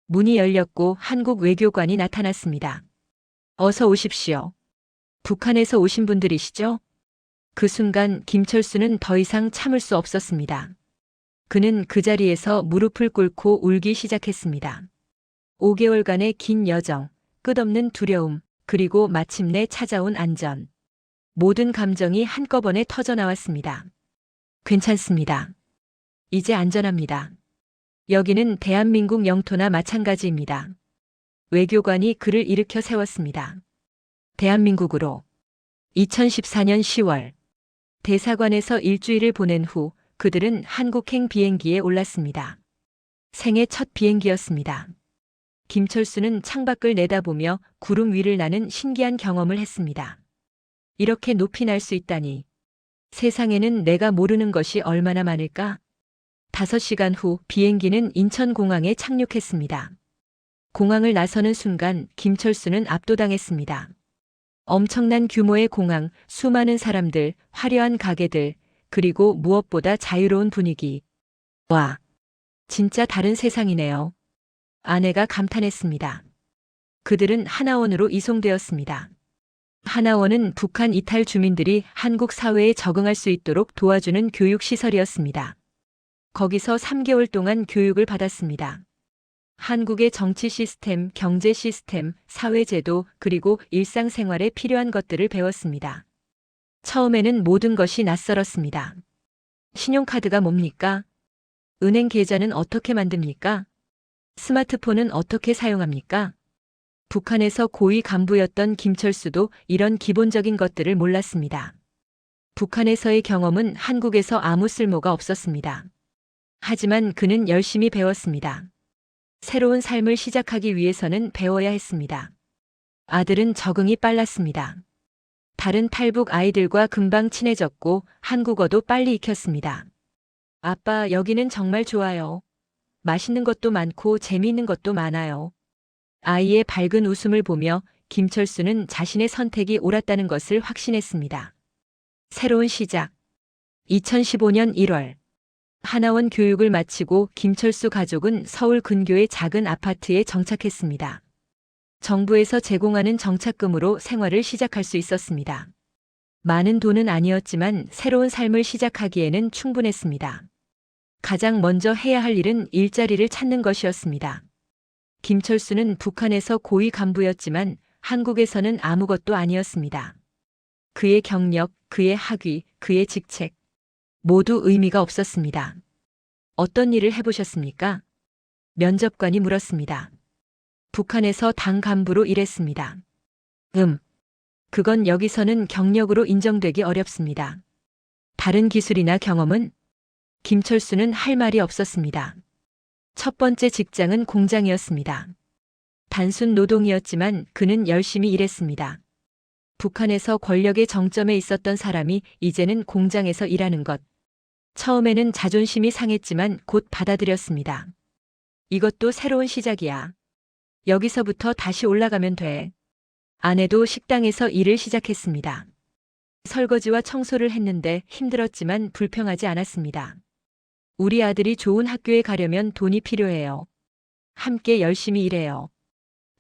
문이 열렸고 한국 외교관이 나타났습니다. 어서 오십시오. 북한에서 오신 분들이시죠? 그 순간 김철수는 더 이상 참을 수 없었습니다. 그는 그 자리에서 무릎을 꿇고 울기 시작했습니다. 5개월간의 긴 여정, 끝없는 두려움, 그리고 마침내 찾아온 안전. 모든 감정이 한꺼번에 터져 나왔습니다. 괜찮습니다. 이제 안전합니다. 여기는 대한민국 영토나 마찬가지입니다. 외교관이 그를 일으켜 세웠습니다. 대한민국으로. 2014년 10월. 대사관에서 일주일을 보낸 후 그들은 한국행 비행기에 올랐습니다. 생애 첫 비행기였습니다. 김철수는 창밖을 내다보며 구름 위를 나는 신기한 경험을 했습니다. 이렇게 높이 날 수 있다니. 세상에는 내가 모르는 것이 얼마나 많을까? 5시간 후 비행기는 인천공항에 착륙했습니다. 공항을 나서는 순간 김철수는 압도당했습니다. 엄청난 규모의 공항, 수많은 사람들, 화려한 가게들, 그리고 무엇보다 자유로운 분위기. 와, 진짜 다른 세상이네요. 아내가 감탄했습니다. 그들은 하나원으로 이송되었습니다. 하나원은 북한 이탈 주민들이 한국 사회에 적응할 수 있도록 도와주는 교육시설이었습니다. 거기서 3개월 동안 교육을 받았습니다. 한국의 정치 시스템, 경제 시스템, 사회제도, 그리고 일상생활에 필요한 것들을 배웠습니다. 처음에는 모든 것이 낯설었습니다. 신용카드가 뭡니까? 은행 계좌는 어떻게 만듭니까? 스마트폰은 어떻게 사용합니까? 북한에서 고위 간부였던 김철수도 이런 기본적인 것들을 몰랐습니다. 북한에서의 경험은 한국에서 아무 쓸모가 없었습니다. 하지만 그는 열심히 배웠습니다. 새로운 삶을 시작하기 위해서는 배워야 했습니다. 아들은 적응이 빨랐습니다. 다른 탈북 아이들과 금방 친해졌고 한국어도 빨리 익혔습니다. 아빠, 여기는 정말 좋아요. 맛있는 것도 많고 재미있는 것도 많아요. 아이의 밝은 웃음을 보며 김철수는 자신의 선택이 옳았다는 것을 확신했습니다. 새로운 시작. 2015년 1월. 하나원 교육을 마치고 김철수 가족은 서울 근교의 작은 아파트에 정착했습니다. 정부에서 제공하는 정착금으로 생활을 시작할 수 있었습니다. 많은 돈은 아니었지만 새로운 삶을 시작하기에는 충분했습니다. 가장 먼저 해야 할 일은 일자리를 찾는 것이었습니다. 김철수는 북한에서 고위 간부였지만 한국에서는 아무것도 아니었습니다. 그의 경력, 그의 학위, 그의 직책 모두 의미가 없었습니다. 어떤 일을 해보셨습니까? 면접관이 물었습니다. 북한에서 당 간부로 일했습니다. 그건 여기서는 경력으로 인정되기 어렵습니다. 다른 기술이나 경험은? 김철수는 할 말이 없었습니다. 첫 번째 직장은 공장이었습니다. 단순 노동이었지만 그는 열심히 일했습니다. 북한에서 권력의 정점에 있었던 사람이 이제는 공장에서 일하는 것. 처음에는 자존심이 상했지만 곧 받아들였습니다. 이것도 새로운 시작이야. 여기서부터 다시 올라가면 돼. 아내도 식당에서 일을 시작했습니다. 설거지와 청소를 했는데 힘들었지만 불평하지 않았습니다. 우리 아들이 좋은 학교에 가려면 돈이 필요해요. 함께 열심히 일해요.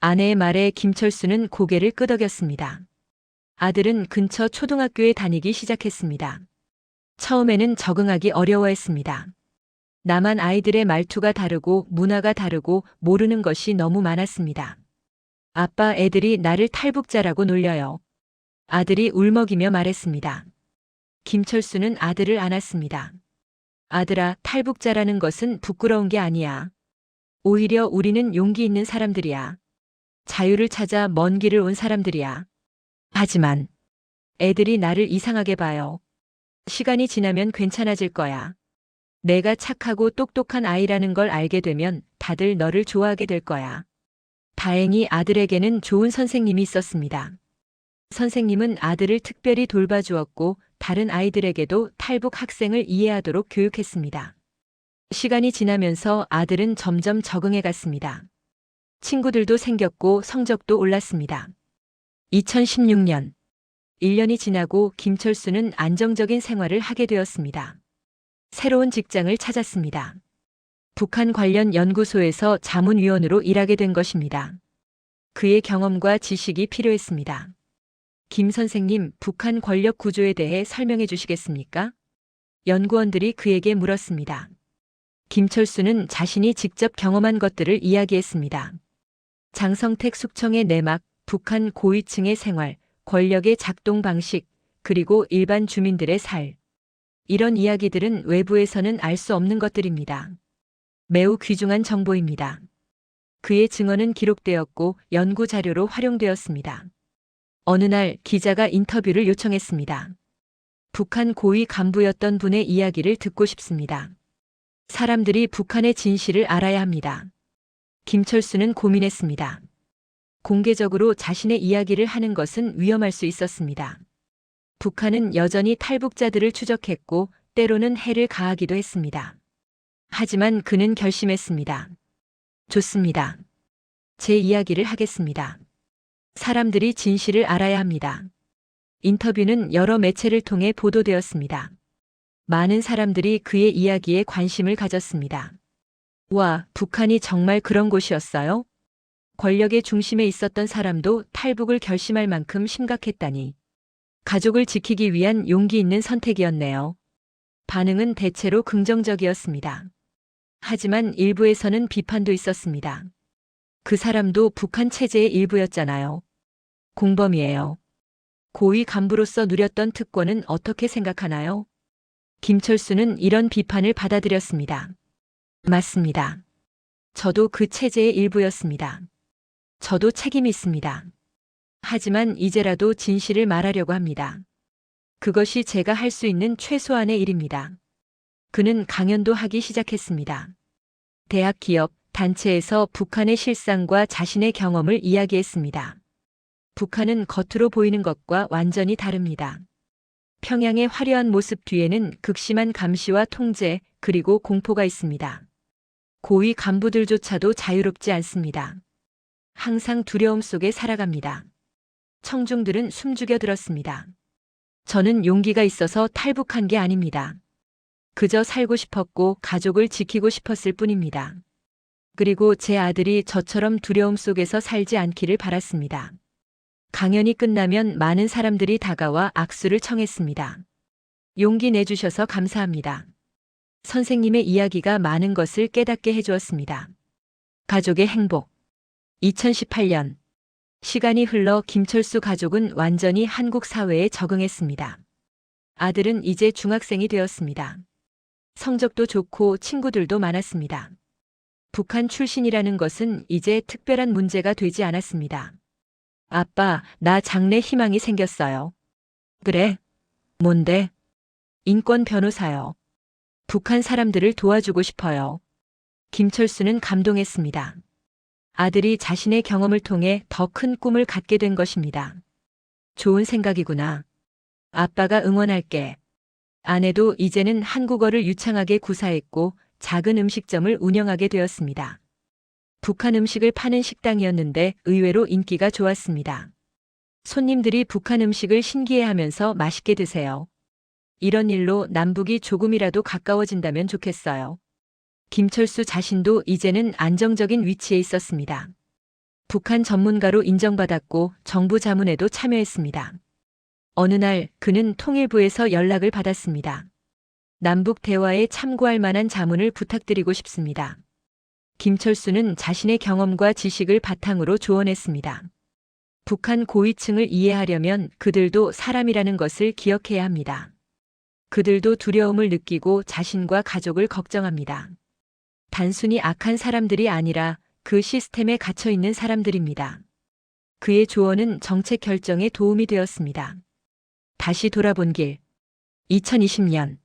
아내의 말에 김철수는 고개를 끄덕였습니다. 아들은 근처 초등학교에 다니기 시작했습니다. 처음에는 적응하기 어려워했습니다. 남한 아이들의 말투가 다르고 문화가 다르고 모르는 것이 너무 많았습니다. 아빠, 애들이 나를 탈북자라고 놀려요. 아들이 울먹이며 말했습니다. 김철수는 아들을 안았습니다. 아들아, 탈북자라는 것은 부끄러운 게 아니야. 오히려 우리는 용기 있는 사람들이야. 자유를 찾아 먼 길을 온 사람들이야. 하지만 애들이 나를 이상하게 봐요. 시간이 지나면 괜찮아질 거야. 내가 착하고 똑똑한 아이라는 걸 알게 되면 다들 너를 좋아하게 될 거야. 다행히 아들에게는 좋은 선생님이 있었습니다. 선생님은 아들을 특별히 돌봐주었고 다른 아이들에게도 탈북 학생을 이해하도록 교육했습니다. 시간이 지나면서 아들은 점점 적응해 갔습니다. 친구들도 생겼고 성적도 올랐습니다. 2016년 1년이 지나고 김철수는 안정적인 생활을 하게 되었습니다. 새로운 직장을 찾았습니다. 북한 관련 연구소에서 자문위원으로 일하게 된 것입니다. 그의 경험과 지식이 필요했습니다. 김 선생님, 북한 권력 구조에 대해 설명해 주시겠습니까? 연구원들이 그에게 물었습니다. 김철수는 자신이 직접 경험한 것들을 이야기했습니다. 장성택 숙청의 내막, 북한 고위층의 생활, 권력의 작동 방식, 그리고 일반 주민들의 살. 이런 이야기들은 외부에서는 알 수 없는 것들입니다. 매우 귀중한 정보입니다. 그의 증언은 기록되었고 연구 자료로 활용되었습니다. 어느 날 기자가 인터뷰를 요청했습니다. 북한 고위 간부였던 분의 이야기를 듣고 싶습니다. 사람들이 북한의 진실을 알아야 합니다. 김철수는 고민했습니다. 공개적으로 자신의 이야기를 하는 것은 위험할 수 있었습니다. 북한은 여전히 탈북자들을 추적했고 때로는 해를 가하기도 했습니다. 하지만 그는 결심했습니다. 좋습니다. 제 이야기를 하겠습니다. 사람들이 진실을 알아야 합니다. 인터뷰는 여러 매체를 통해 보도되었습니다. 많은 사람들이 그의 이야기에 관심을 가졌습니다. 와, 북한이 정말 그런 곳이었어요? 권력의 중심에 있었던 사람도 탈북을 결심할 만큼 심각했다니. 가족을 지키기 위한 용기 있는 선택이었네요. 반응은 대체로 긍정적이었습니다. 하지만 일부에서는 비판도 있었습니다. 그 사람도 북한 체제의 일부였잖아요. 공범이에요. 고위 간부로서 누렸던 특권은 어떻게 생각하나요? 김철수는 이런 비판을 받아들였습니다. 맞습니다. 저도 그 체제의 일부였습니다. 저도 책임이 있습니다. 하지만 이제라도 진실을 말하려고 합니다. 그것이 제가 할 수 있는 최소한의 일입니다. 그는 강연도 하기 시작했습니다. 대학, 기업, 단체에서 북한의 실상과 자신의 경험을 이야기했습니다. 북한은 겉으로 보이는 것과 완전히 다릅니다. 평양의 화려한 모습 뒤에는 극심한 감시와 통제, 그리고 공포가 있습니다. 고위 간부들조차도 자유롭지 않습니다. 항상 두려움 속에 살아갑니다. 청중들은 숨죽여 들었습니다. 저는 용기가 있어서 탈북한 게 아닙니다. 그저 살고 싶었고 가족을 지키고 싶었을 뿐입니다. 그리고 제 아들이 저처럼 두려움 속에서 살지 않기를 바랐습니다. 강연이 끝나면 많은 사람들이 다가와 악수를 청했습니다. 용기 내주셔서 감사합니다. 선생님의 이야기가 많은 것을 깨닫게 해주었습니다. 가족의 행복. 2018년. 시간이 흘러 김철수 가족은 완전히 한국 사회에 적응했습니다. 아들은 이제 중학생이 되었습니다. 성적도 좋고 친구들도 많았습니다. 북한 출신이라는 것은 이제 특별한 문제가 되지 않았습니다. 아빠, 나 장래 희망이 생겼어요. 그래? 뭔데? 인권 변호사요. 북한 사람들을 도와주고 싶어요. 김철수는 감동했습니다. 아들이 자신의 경험을 통해 더 큰 꿈을 갖게 된 것입니다. 좋은 생각이구나. 아빠가 응원할게. 아내도 이제는 한국어를 유창하게 구사했고 작은 음식점을 운영하게 되었습니다. 북한 음식을 파는 식당이었는데 의외로 인기가 좋았습니다. 손님들이 북한 음식을 신기해하면서 맛있게 드세요. 이런 일로 남북이 조금이라도 가까워진다면 좋겠어요. 김철수 자신도 이제는 안정적인 위치에 있었습니다. 북한 전문가로 인정받았고 정부 자문에도 참여했습니다. 어느 날 그는 통일부에서 연락을 받았습니다. 남북 대화에 참고할 만한 자문을 부탁드리고 싶습니다. 김철수는 자신의 경험과 지식을 바탕으로 조언했습니다. 북한 고위층을 이해하려면 그들도 사람이라는 것을 기억해야 합니다. 그들도 두려움을 느끼고 자신과 가족을 걱정합니다. 단순히 악한 사람들이 아니라 그 시스템에 갇혀 있는 사람들입니다. 그의 조언은 정책 결정에 도움이 되었습니다. 다시 돌아본 길. 2020년.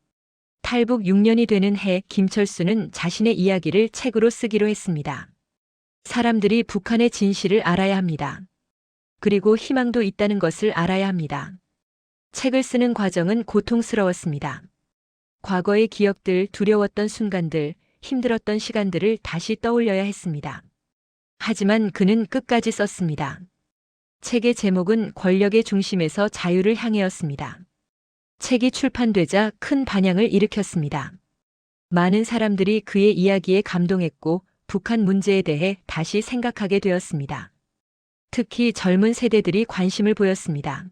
탈북 6년이 되는 해 김철수는 자신의 이야기를 책으로 쓰기로 했습니다. 사람들이 북한의 진실을 알아야 합니다. 그리고 희망도 있다는 것을 알아야 합니다. 책을 쓰는 과정은 고통스러웠습니다. 과거의 기억들, 두려웠던 순간들, 힘들었던 시간들을 다시 떠올려야 했습니다. 하지만 그는 끝까지 썼습니다. 책의 제목은 권력의 중심에서 자유를 향해였습니다. 책이 출판되자 큰 반향을 일으켰습니다. 많은 사람들이 그의 이야기에 감동했고 북한 문제에 대해 다시 생각하게 되었습니다. 특히 젊은 세대들이 관심을 보였습니다.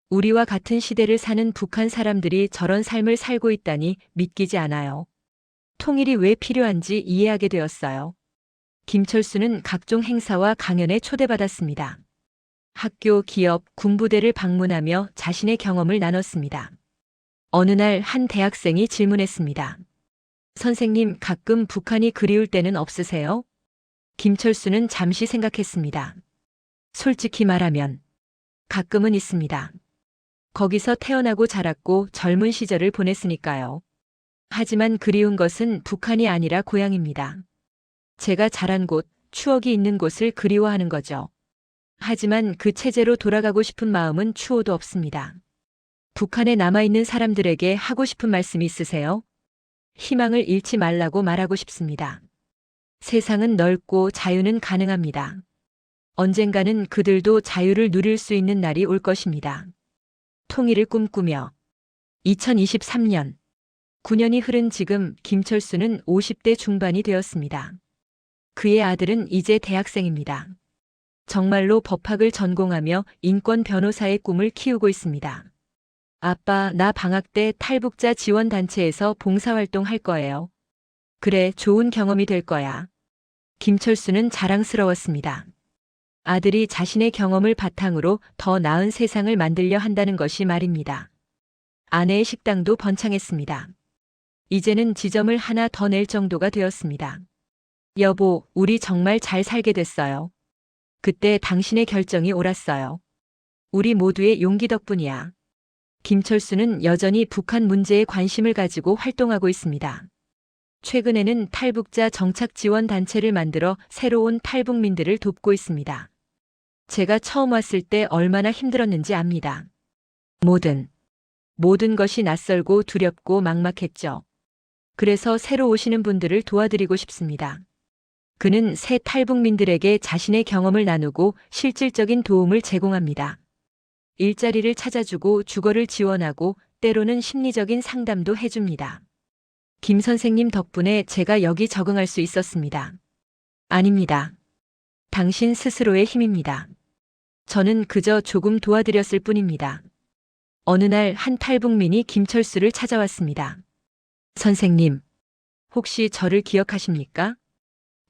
우리와 같은 시대를 사는 북한 사람들이 저런 삶을 살고 있다니 믿기지 않아요. 통일이 왜 필요한지 이해하게 되었어요. 김철수는 각종 행사와 강연에 초대받았습니다. 학교, 기업, 군부대를 방문하며 자신의 경험을 나눴습니다. 어느 날 한 대학생이 질문했습니다. 선생님, 가끔 북한이 그리울 때는 없으세요? 김철수는 잠시 생각했습니다. 솔직히 말하면 가끔은 있습니다. 거기서 태어나고 자랐고 젊은 시절을 보냈으니까요. 하지만 그리운 것은 북한이 아니라 고향입니다. 제가 자란 곳, 추억이 있는 곳을 그리워하는 거죠. 하지만 그 체제로 돌아가고 싶은 마음은 추호도 없습니다. 북한에 남아있는 사람들에게 하고 싶은 말씀이 있으세요? 희망을 잃지 말라고 말하고 싶습니다. 세상은 넓고 자유는 가능합니다. 언젠가는 그들도 자유를 누릴 수 있는 날이 올 것입니다. 통일을 꿈꾸며 2023년 9년이 흐른 지금 김철수는 50대 중반이 되었습니다. 그의 아들은 이제 대학생입니다. 정말로 법학을 전공하며 인권 변호사의 꿈을 키우고 있습니다. 아빠, 나 방학 때 탈북자 지원단체에서 봉사활동 할 거예요. 그래, 좋은 경험이 될 거야. 김철수는 자랑스러웠습니다. 아들이 자신의 경험을 바탕으로 더 나은 세상을 만들려 한다는 것이 말입니다. 아내의 식당도 번창했습니다. 이제는 지점을 하나 더 낼 정도가 되었습니다. 여보, 우리 정말 잘 살게 됐어요. 그때 당신의 결정이 옳았어요. 우리 모두의 용기 덕분이야. 김철수는 여전히 북한 문제에 관심을 가지고 활동하고 있습니다. 최근에는 탈북자 정착 지원 단체를 만들어 새로운 탈북민들을 돕고 있습니다. 제가 처음 왔을 때 얼마나 힘들었는지 압니다. 모든 것이 낯설고 두렵고 막막했죠. 그래서 새로 오시는 분들을 도와드리고 싶습니다. 그는 새 탈북민들에게 자신의 경험을 나누고 실질적인 도움을 제공합니다. 일자리를 찾아주고 주거를 지원하고 때로는 심리적인 상담도 해줍니다. 김 선생님 덕분에 제가 여기 적응할 수 있었습니다. 아닙니다. 당신 스스로의 힘입니다. 저는 그저 조금 도와드렸을 뿐입니다. 어느 날 한 탈북민이 김철수를 찾아왔습니다. 선생님, 혹시 저를 기억하십니까?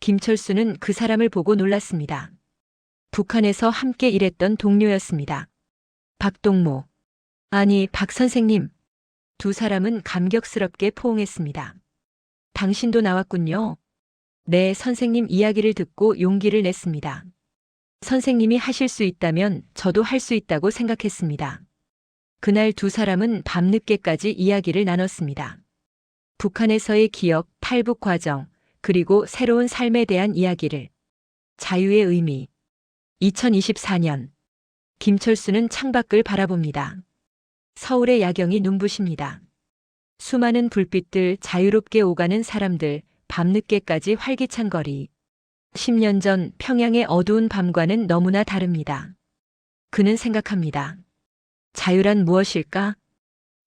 김철수는 그 사람을 보고 놀랐습니다. 북한에서 함께 일했던 동료였습니다. 박동모. 아니, 박 선생님. 두 사람은 감격스럽게 포옹했습니다. 당신도 나왔군요. 네, 선생님 이야기를 듣고 용기를 냈습니다. 선생님이 하실 수 있다면 저도 할 수 있다고 생각했습니다. 그날 두 사람은 밤늦게까지 이야기를 나눴습니다. 북한에서의 기억, 탈북 과정, 그리고 새로운 삶에 대한 이야기를. 자유의 의미. 2024년. 김철수는 창밖을 바라봅니다. 서울의 야경이 눈부십니다. 수많은 불빛들, 자유롭게 오가는 사람들, 밤늦게까지 활기찬 거리. 10년 전 평양의 어두운 밤과는 너무나 다릅니다. 그는 생각합니다. 자유란 무엇일까?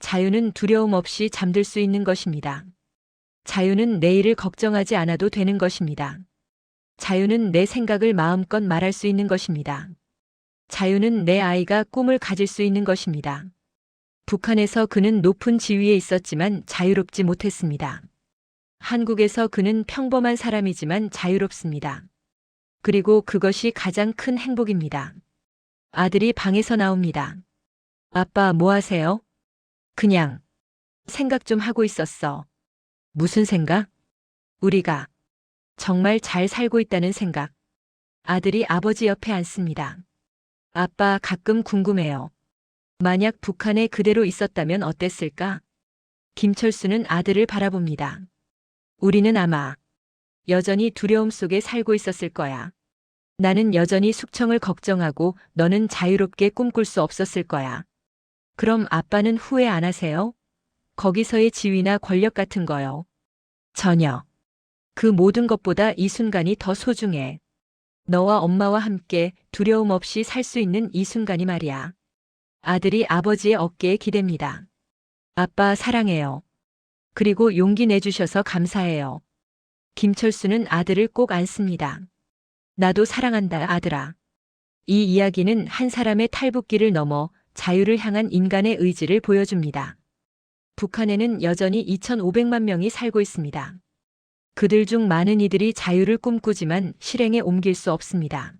자유는 두려움 없이 잠들 수 있는 것입니다. 자유는 내일을 걱정하지 않아도 되는 것입니다. 자유는 내 생각을 마음껏 말할 수 있는 것입니다. 자유는 내 아이가 꿈을 가질 수 있는 것입니다. 북한에서 그는 높은 지위에 있었지만 자유롭지 못했습니다. 한국에서 그는 평범한 사람이지만 자유롭습니다. 그리고 그것이 가장 큰 행복입니다. 아들이 방에서 나옵니다. 아빠 뭐 하세요? 그냥 생각 좀 하고 있었어. 무슨 생각? 우리가 정말 잘 살고 있다는 생각. 아들이 아버지 옆에 앉습니다. 아빠 가끔 궁금해요. 만약 북한에 그대로 있었다면 어땠을까? 김철수는 아들을 바라봅니다. 우리는 아마 여전히 두려움 속에 살고 있었을 거야. 나는 여전히 숙청을 걱정하고 너는 자유롭게 꿈꿀 수 없었을 거야. 그럼 아빠는 후회 안 하세요? 거기서의 지위나 권력 같은 거요. 전혀. 그 모든 것보다 이 순간이 더 소중해. 너와 엄마와 함께 두려움 없이 살 수 있는 이 순간이 말이야. 아들이 아버지의 어깨에 기댑니다. 아빠 사랑해요. 그리고 용기 내주셔서 감사해요. 김철수는 아들을 꼭 안습니다. 나도 사랑한다, 아들아. 이 이야기는 한 사람의 탈북기를 넘어 자유를 향한 인간의 의지를 보여줍니다. 북한에는 여전히 2,500만 명이 살고 있습니다. 그들 중 많은 이들이 자유를 꿈꾸지만 실행에 옮길 수 없습니다.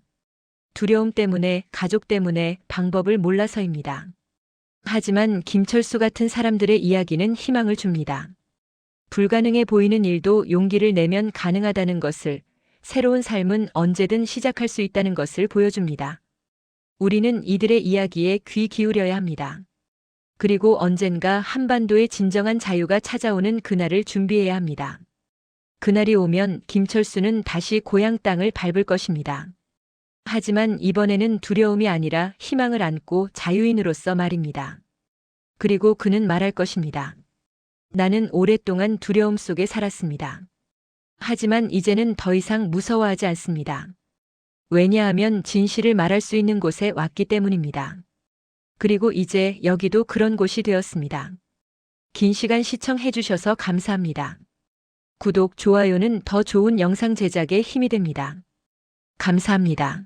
두려움 때문에, 가족 때문에, 방법을 몰라서입니다. 하지만 김철수 같은 사람들의 이야기는 희망을 줍니다. 불가능해 보이는 일도 용기를 내면 가능하다는 것을, 새로운 삶은 언제든 시작할 수 있다는 것을 보여줍니다. 우리는 이들의 이야기에 귀 기울여야 합니다. 그리고 언젠가 한반도의 진정한 자유가 찾아오는 그날을 준비해야 합니다. 그날이 오면 김철수는 다시 고향 땅을 밟을 것입니다. 하지만 이번에는 두려움이 아니라 희망을 안고 자유인으로서 말입니다. 그리고 그는 말할 것입니다. 나는 오랫동안 두려움 속에 살았습니다. 하지만 이제는 더 이상 무서워하지 않습니다. 왜냐하면 진실을 말할 수 있는 곳에 왔기 때문입니다. 그리고 이제 여기도 그런 곳이 되었습니다. 긴 시간 시청해 주셔서 감사합니다. 구독, 좋아요는 더 좋은 영상 제작에 힘이 됩니다. 감사합니다.